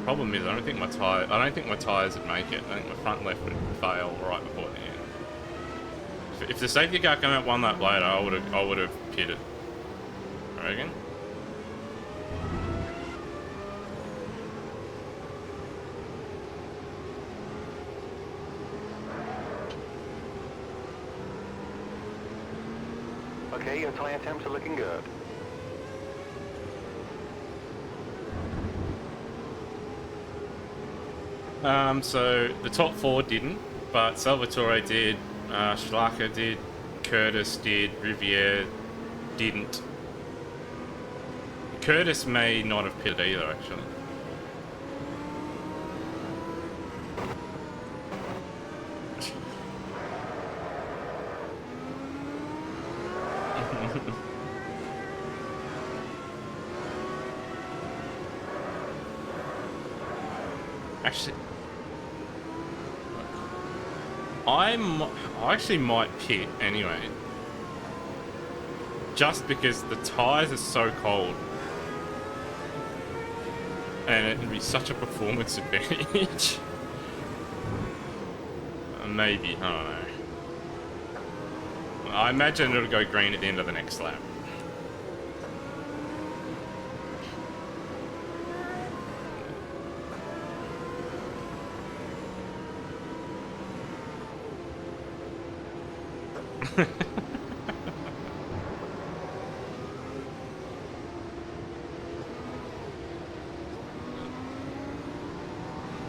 Problem is, I don't think my tires would make it. I think my front left would fail right before the end. If the safety car came out 1 lap later, I would have pitted. I reckon. Okay, your tyre temps are looking good. So the top 4 didn't, but Salvatore did, Schlacker did, Curtis did, Riviere didn't. Curtis may not have pitted either, actually. Actually, I actually might pit anyway. Just because the tyres are so cold. And it would be such a performance advantage. Maybe, I don't know. I imagine it'll go green at the end of the next lap.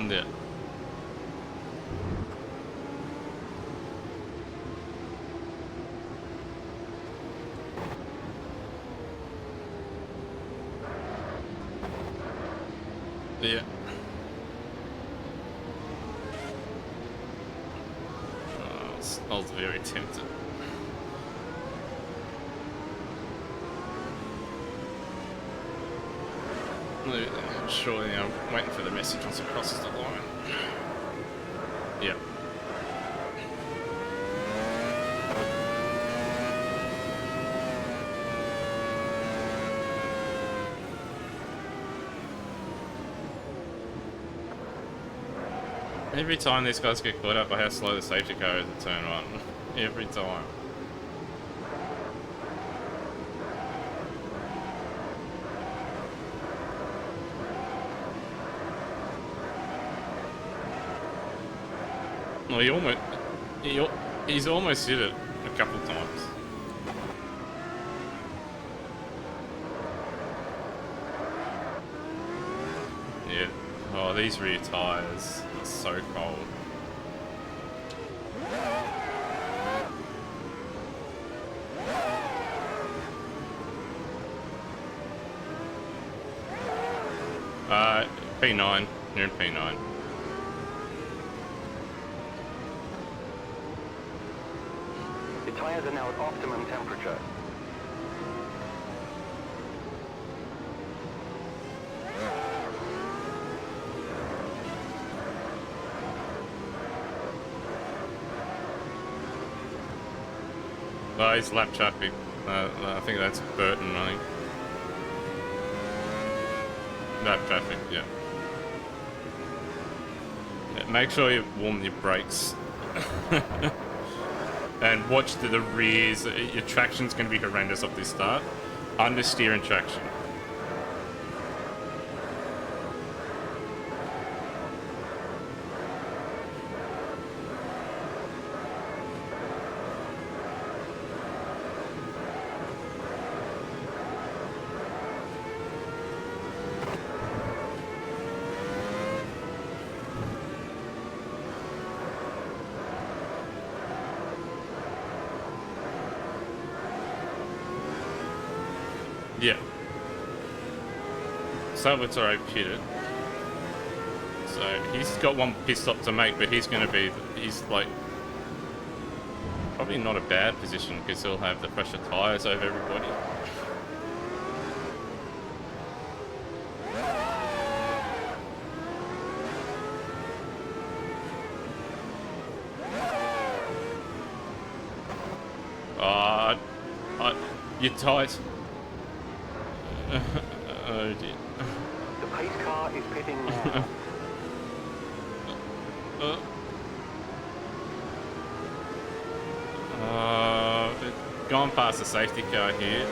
Yeah. Yeah. I was very tempted. Surely I'm waiting for the message once it crosses the line. Yeah. Every time these guys get caught up by how slow the safety car is at turn 1. Every time. Well, he's almost hit it a couple times. Yeah. Oh, these rear tyres are so cold. P9. You're in P9. The tires are now at optimum temperature. Oh, he's lap traffic. I think that's Burton, I think. Lap traffic, yeah. Make sure you warm your brakes. And watch the rears. Your traction's going to be horrendous off this start. Understeer and traction. Yeah. Salvatore pitted. So he's got one pit stop to make, but he's like probably not a bad position because he'll have the fresher tyres over everybody. You're tight. Oh dear. The pace car is pitting now. Gone past the safety car here.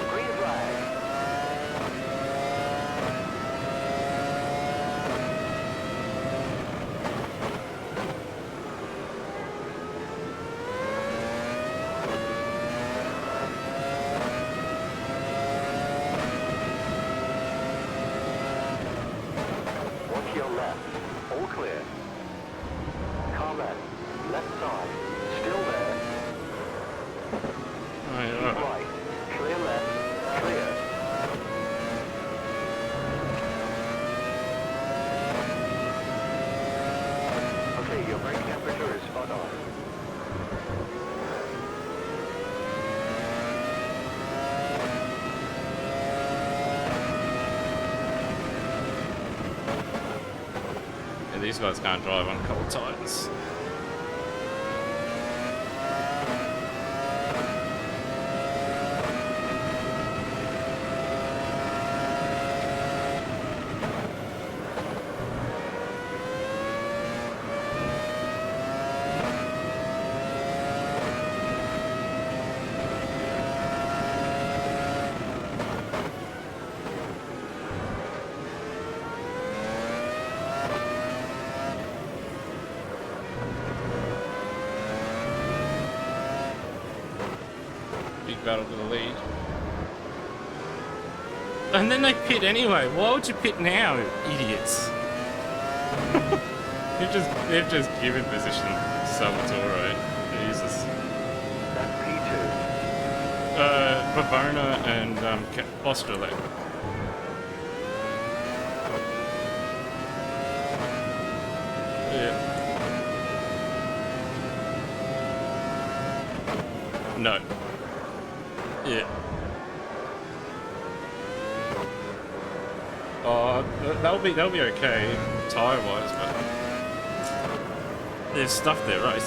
Green flag. Watch your left. All clear. Car left. Left side. Still there. Right. Clear left. Clear. Okay, your brake temperature is spot on. Yeah, these guys can't drive on cold tyres. Battle to the lead. And then they pit anyway. Why would you pit now, idiots? they've just given position to Salvatore. Jesus. That's P2. Bavona and Ostrolek. Yeah. No. Yeah. Oh, that'll be okay tire wise, but there's stuff there, right?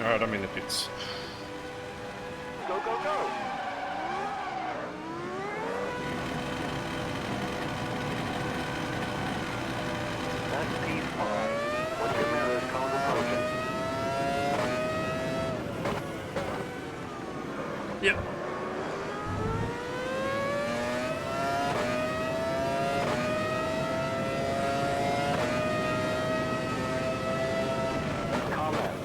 Alright, I'm in the pits. Go, go, go! That's P5. What's your mirrors code approaching? Yep. Car left.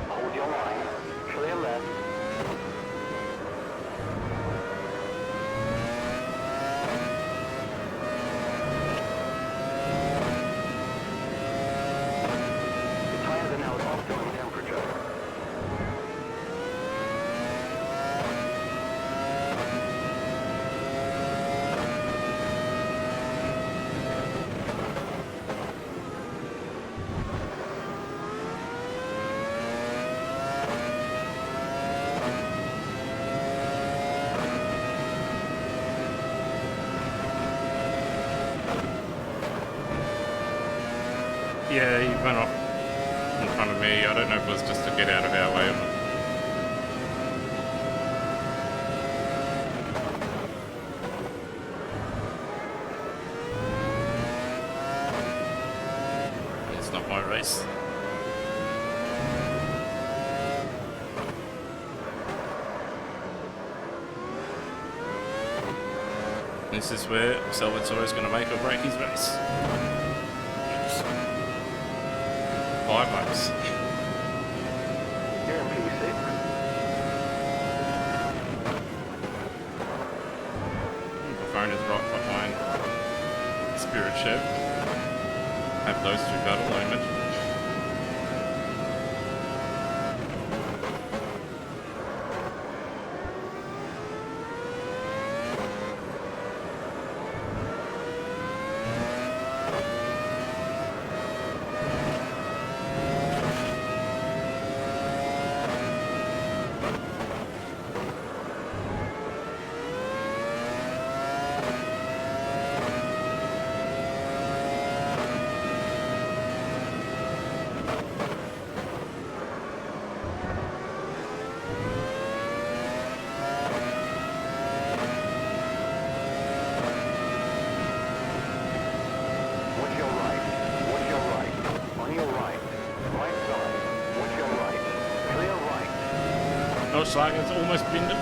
Hold your line. Clear left. Your tires are now at optimum temperature. Yeah, he went off in front of me. I don't know if it was just to get out of our way or not. It's not my race. This is where Salvatore is going to make or break his race. 5 laps. You're in P6. The phone is right behind Spirit Chev. Have those two battle, I imagine. Watch your right. Watch your right. On your right. Right side. Watch your right. Clear right. Oh, Schlager's almost binned him.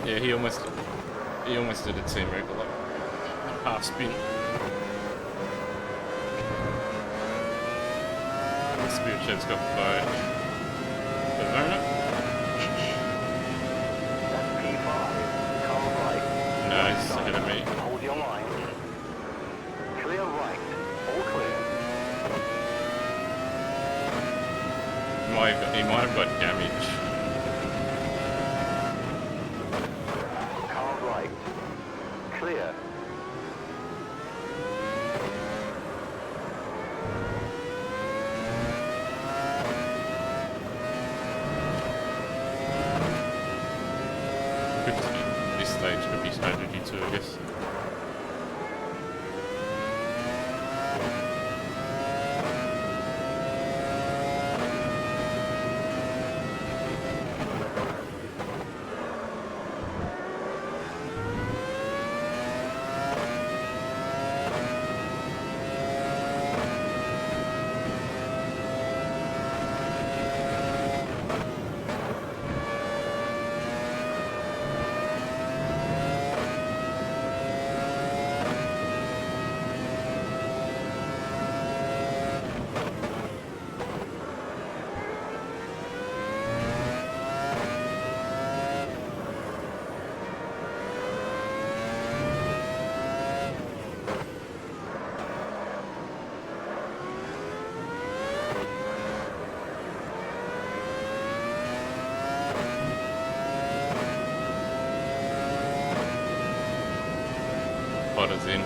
Yeah, he almost did a team record, like half spin. The Spirit Chev's got by Benetton. That's P5. Car right. No, he's ahead of me. Hold your line. Clear right. All clear. He might have got damage. Car right. Clear. This stage could be strategy too, I guess. Potter's in.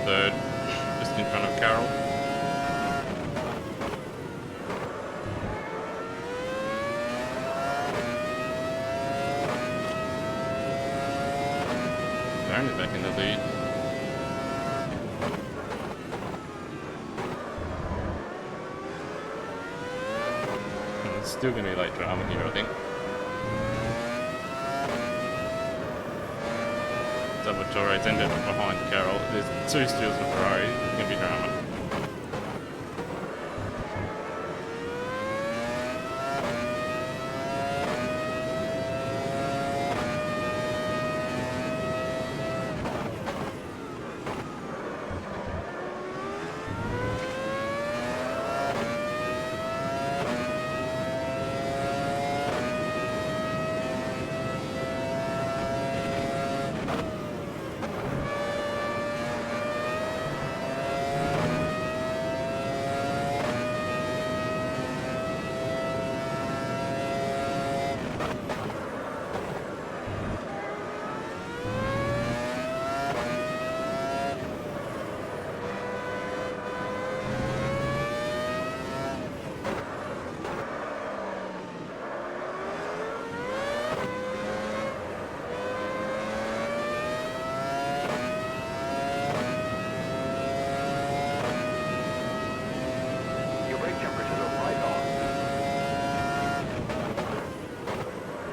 third, just in front of Carroll. Baron is back in the lead. It's still going to be late drama here, I think. Salvatore's ended up behind Carroll. There's 2 steals in Ferrari. It's going to be drama.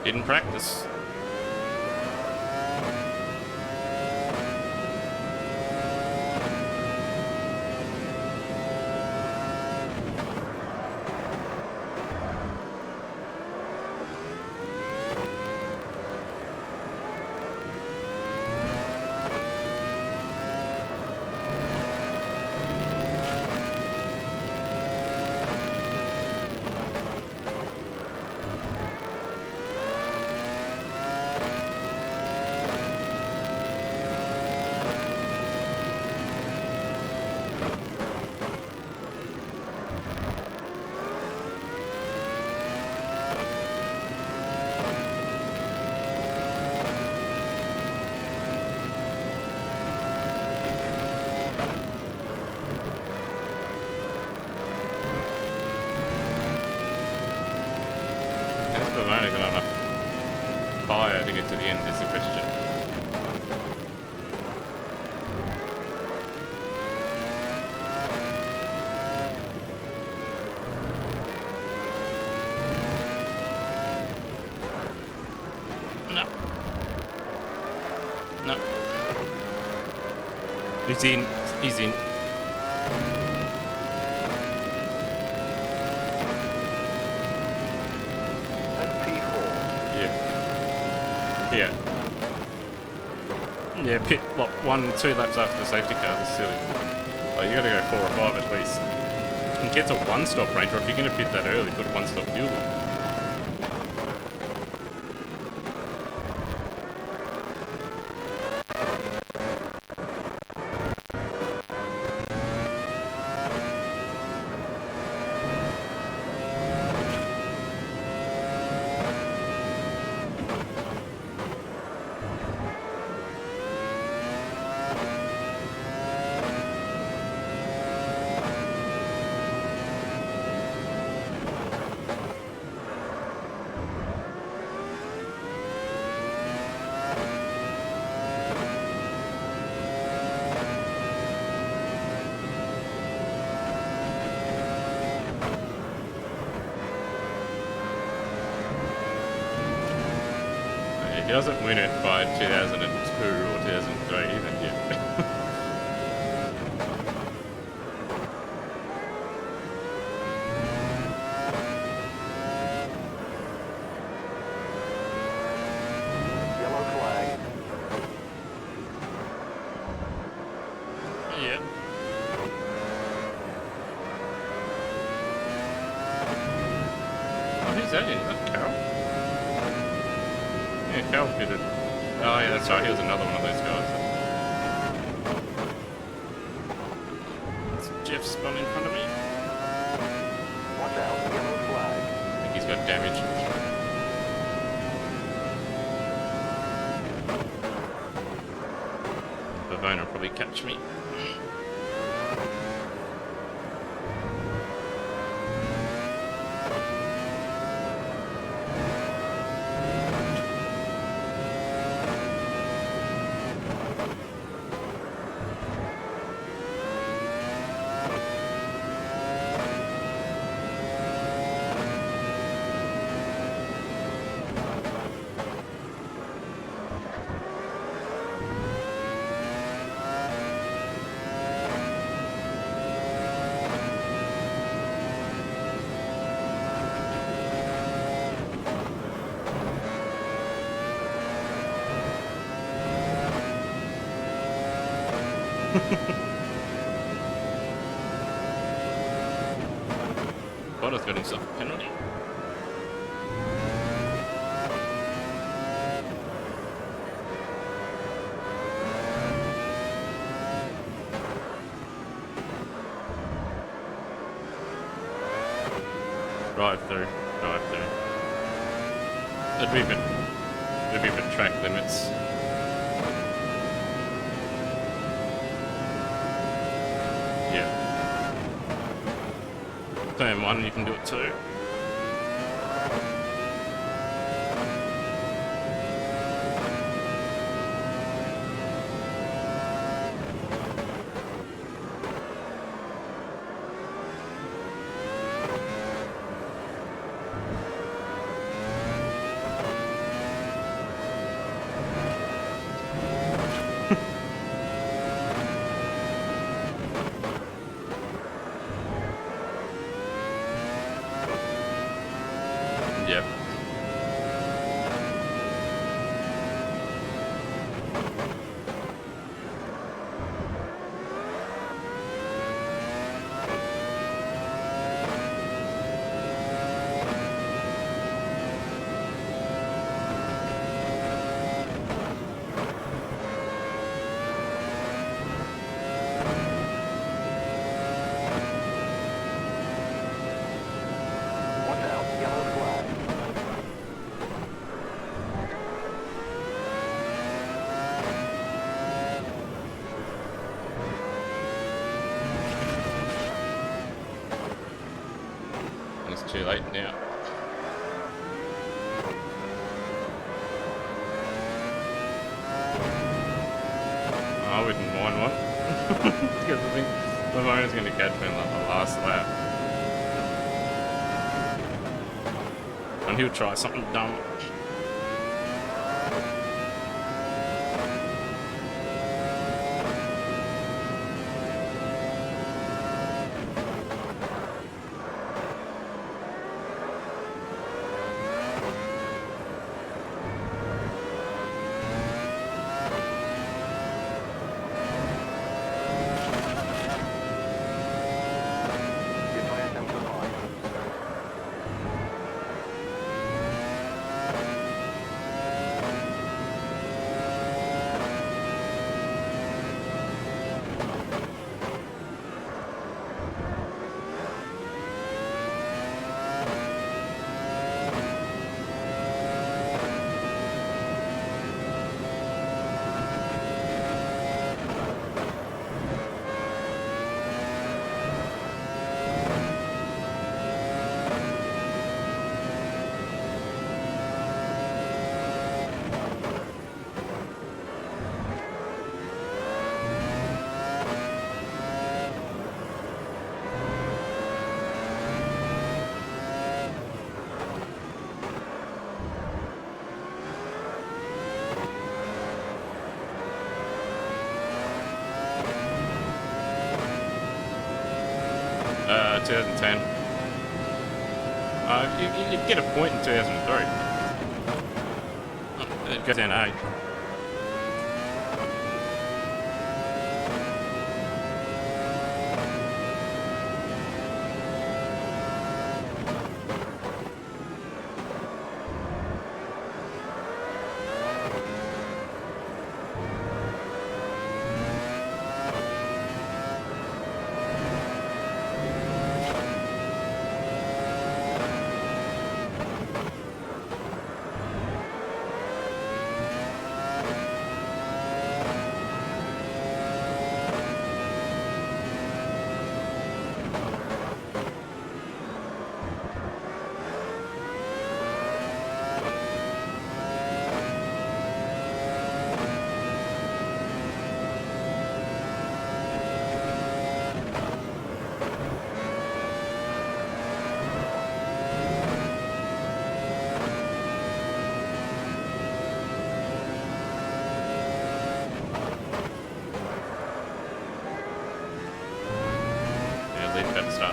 Didn't practice. I've only got enough fire to get to the end, is the question. No. No. He's in. He's in. Yeah. Yeah, pit, what, 1-2 laps after the safety car, that's silly. Like, you gotta go 4 or 5 at least. You can get to 1-stop range, or if you're gonna pit that early, put 1-stop fuel in. If he doesn't win it by 2002 or 2003, then yeah. Yellow flag. Yeah. Oh, who's that in? Is that Carroll? Yeah, Carroll pitted. Oh yeah, that's right, he was another one of those guys. That's Jeff spun in front of me. Watch out, yellow flag. I think he's got damage. phone will probably catch me. Bottas got himself a penalty. Drive through. It'd be a bit track limits. Yeah. Turn 1, you can do it too. Yep. Watch out, yellow flag. It's too late now. I wouldn't mind one. Because I think the phone's going to catch me in like the last lap. And he'll try something dumb. Your tire temps are high. Uh, 2010. You get a point in 2003. It goes down to 8.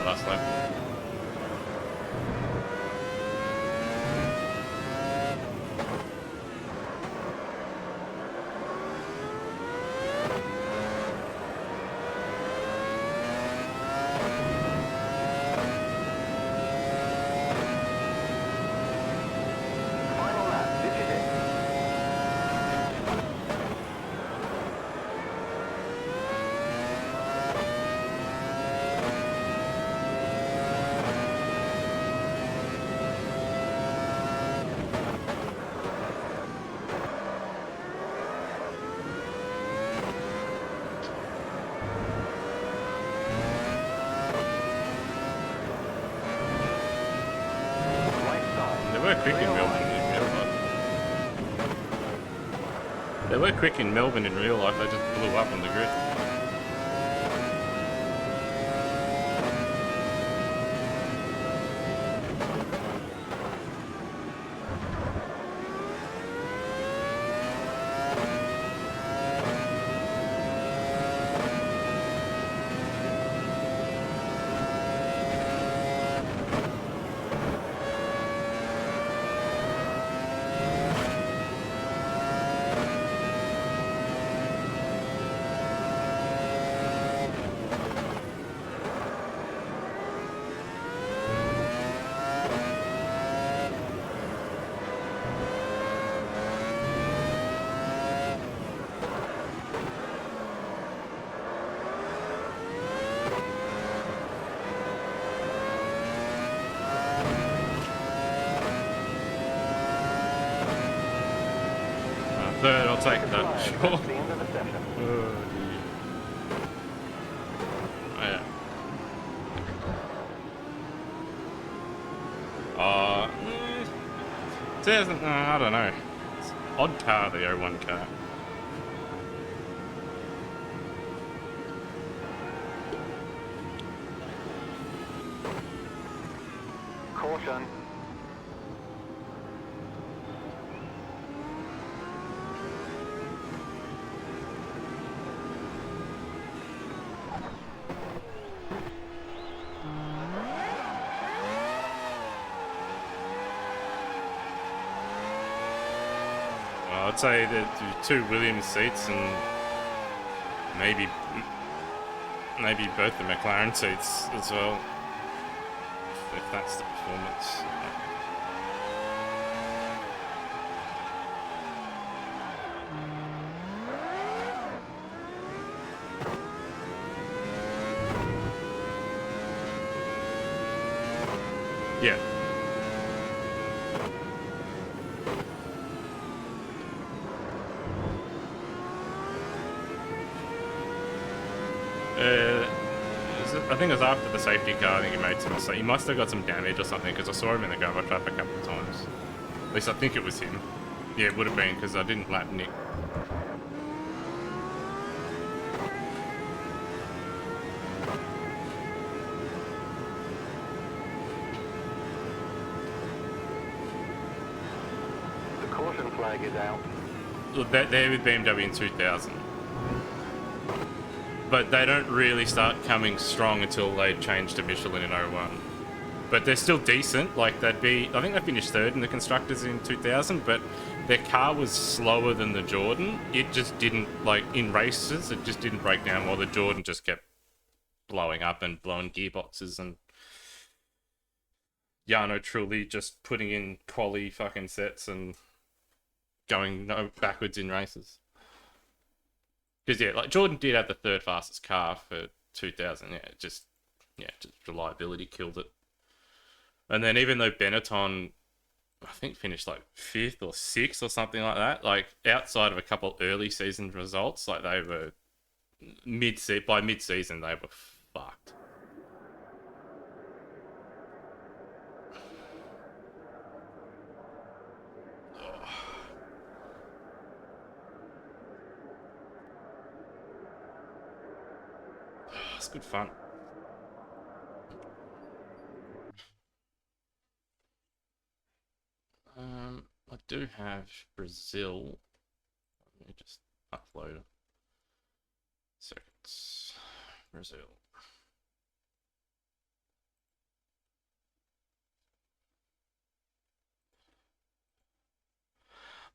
that last lap. Final lap, this is it. Right side. They were quick in Melbourne in real life. They were quick in Melbourne in real life, they just blew up on the grid. Third, I'll take that, Flag, sure. that's the end of the session. Oh, yeah. I don't know. It's odd car, the O1 car. Caution. I'd say the two Williams seats and maybe both the McLaren seats as well. If that's the performance. Yeah. I think it was after the safety car. I think he made some mistake. He must have got some damage or something because I saw him in the cover trap a couple of times. At least I think it was him. Yeah, it would have been because I didn't lap Nick. The caution flag is out. Look, they're with BMW in 2000. But they don't really start coming strong until they change to Michelin in 01. But they're still decent. Like, they'd be... I think they finished third in the Constructors in 2000, but their car was slower than the Jordan. It just didn't, like, in races, it just didn't break down, while the Jordan just kept blowing up and blowing gearboxes, and Jarno Trulli just putting in quali fucking sets and going backwards in races. Because, yeah, like, Jordan did have the third fastest car for 2000. Just reliability killed it. And then even though Benetton, I think, finished, like, 5th or 6th or something like that, like, outside of a couple early season results, like, they were by mid-season, they were fucked. It's good fun. I do have Brazil. Let me just upload it. Seconds. Brazil.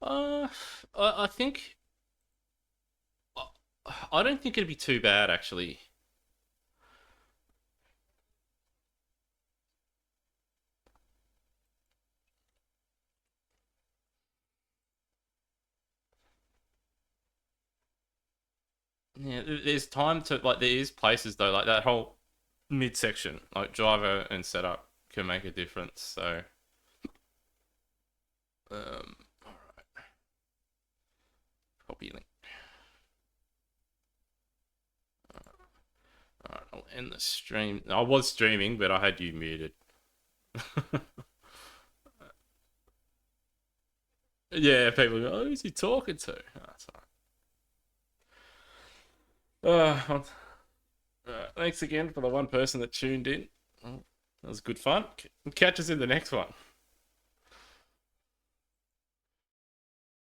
Uh, I think I don't think it'd be too bad actually. Yeah, there's time to like. There is places though, like that whole midsection, like driver and setup, can make a difference. So, all right, copy link. All right, I'll end the stream. I was streaming, but I had you muted. Yeah, people go, "Oh, who's he talking to?" Oh, that's all right. Thanks again for the one person that tuned in. That was good fun. Catch us in the next one.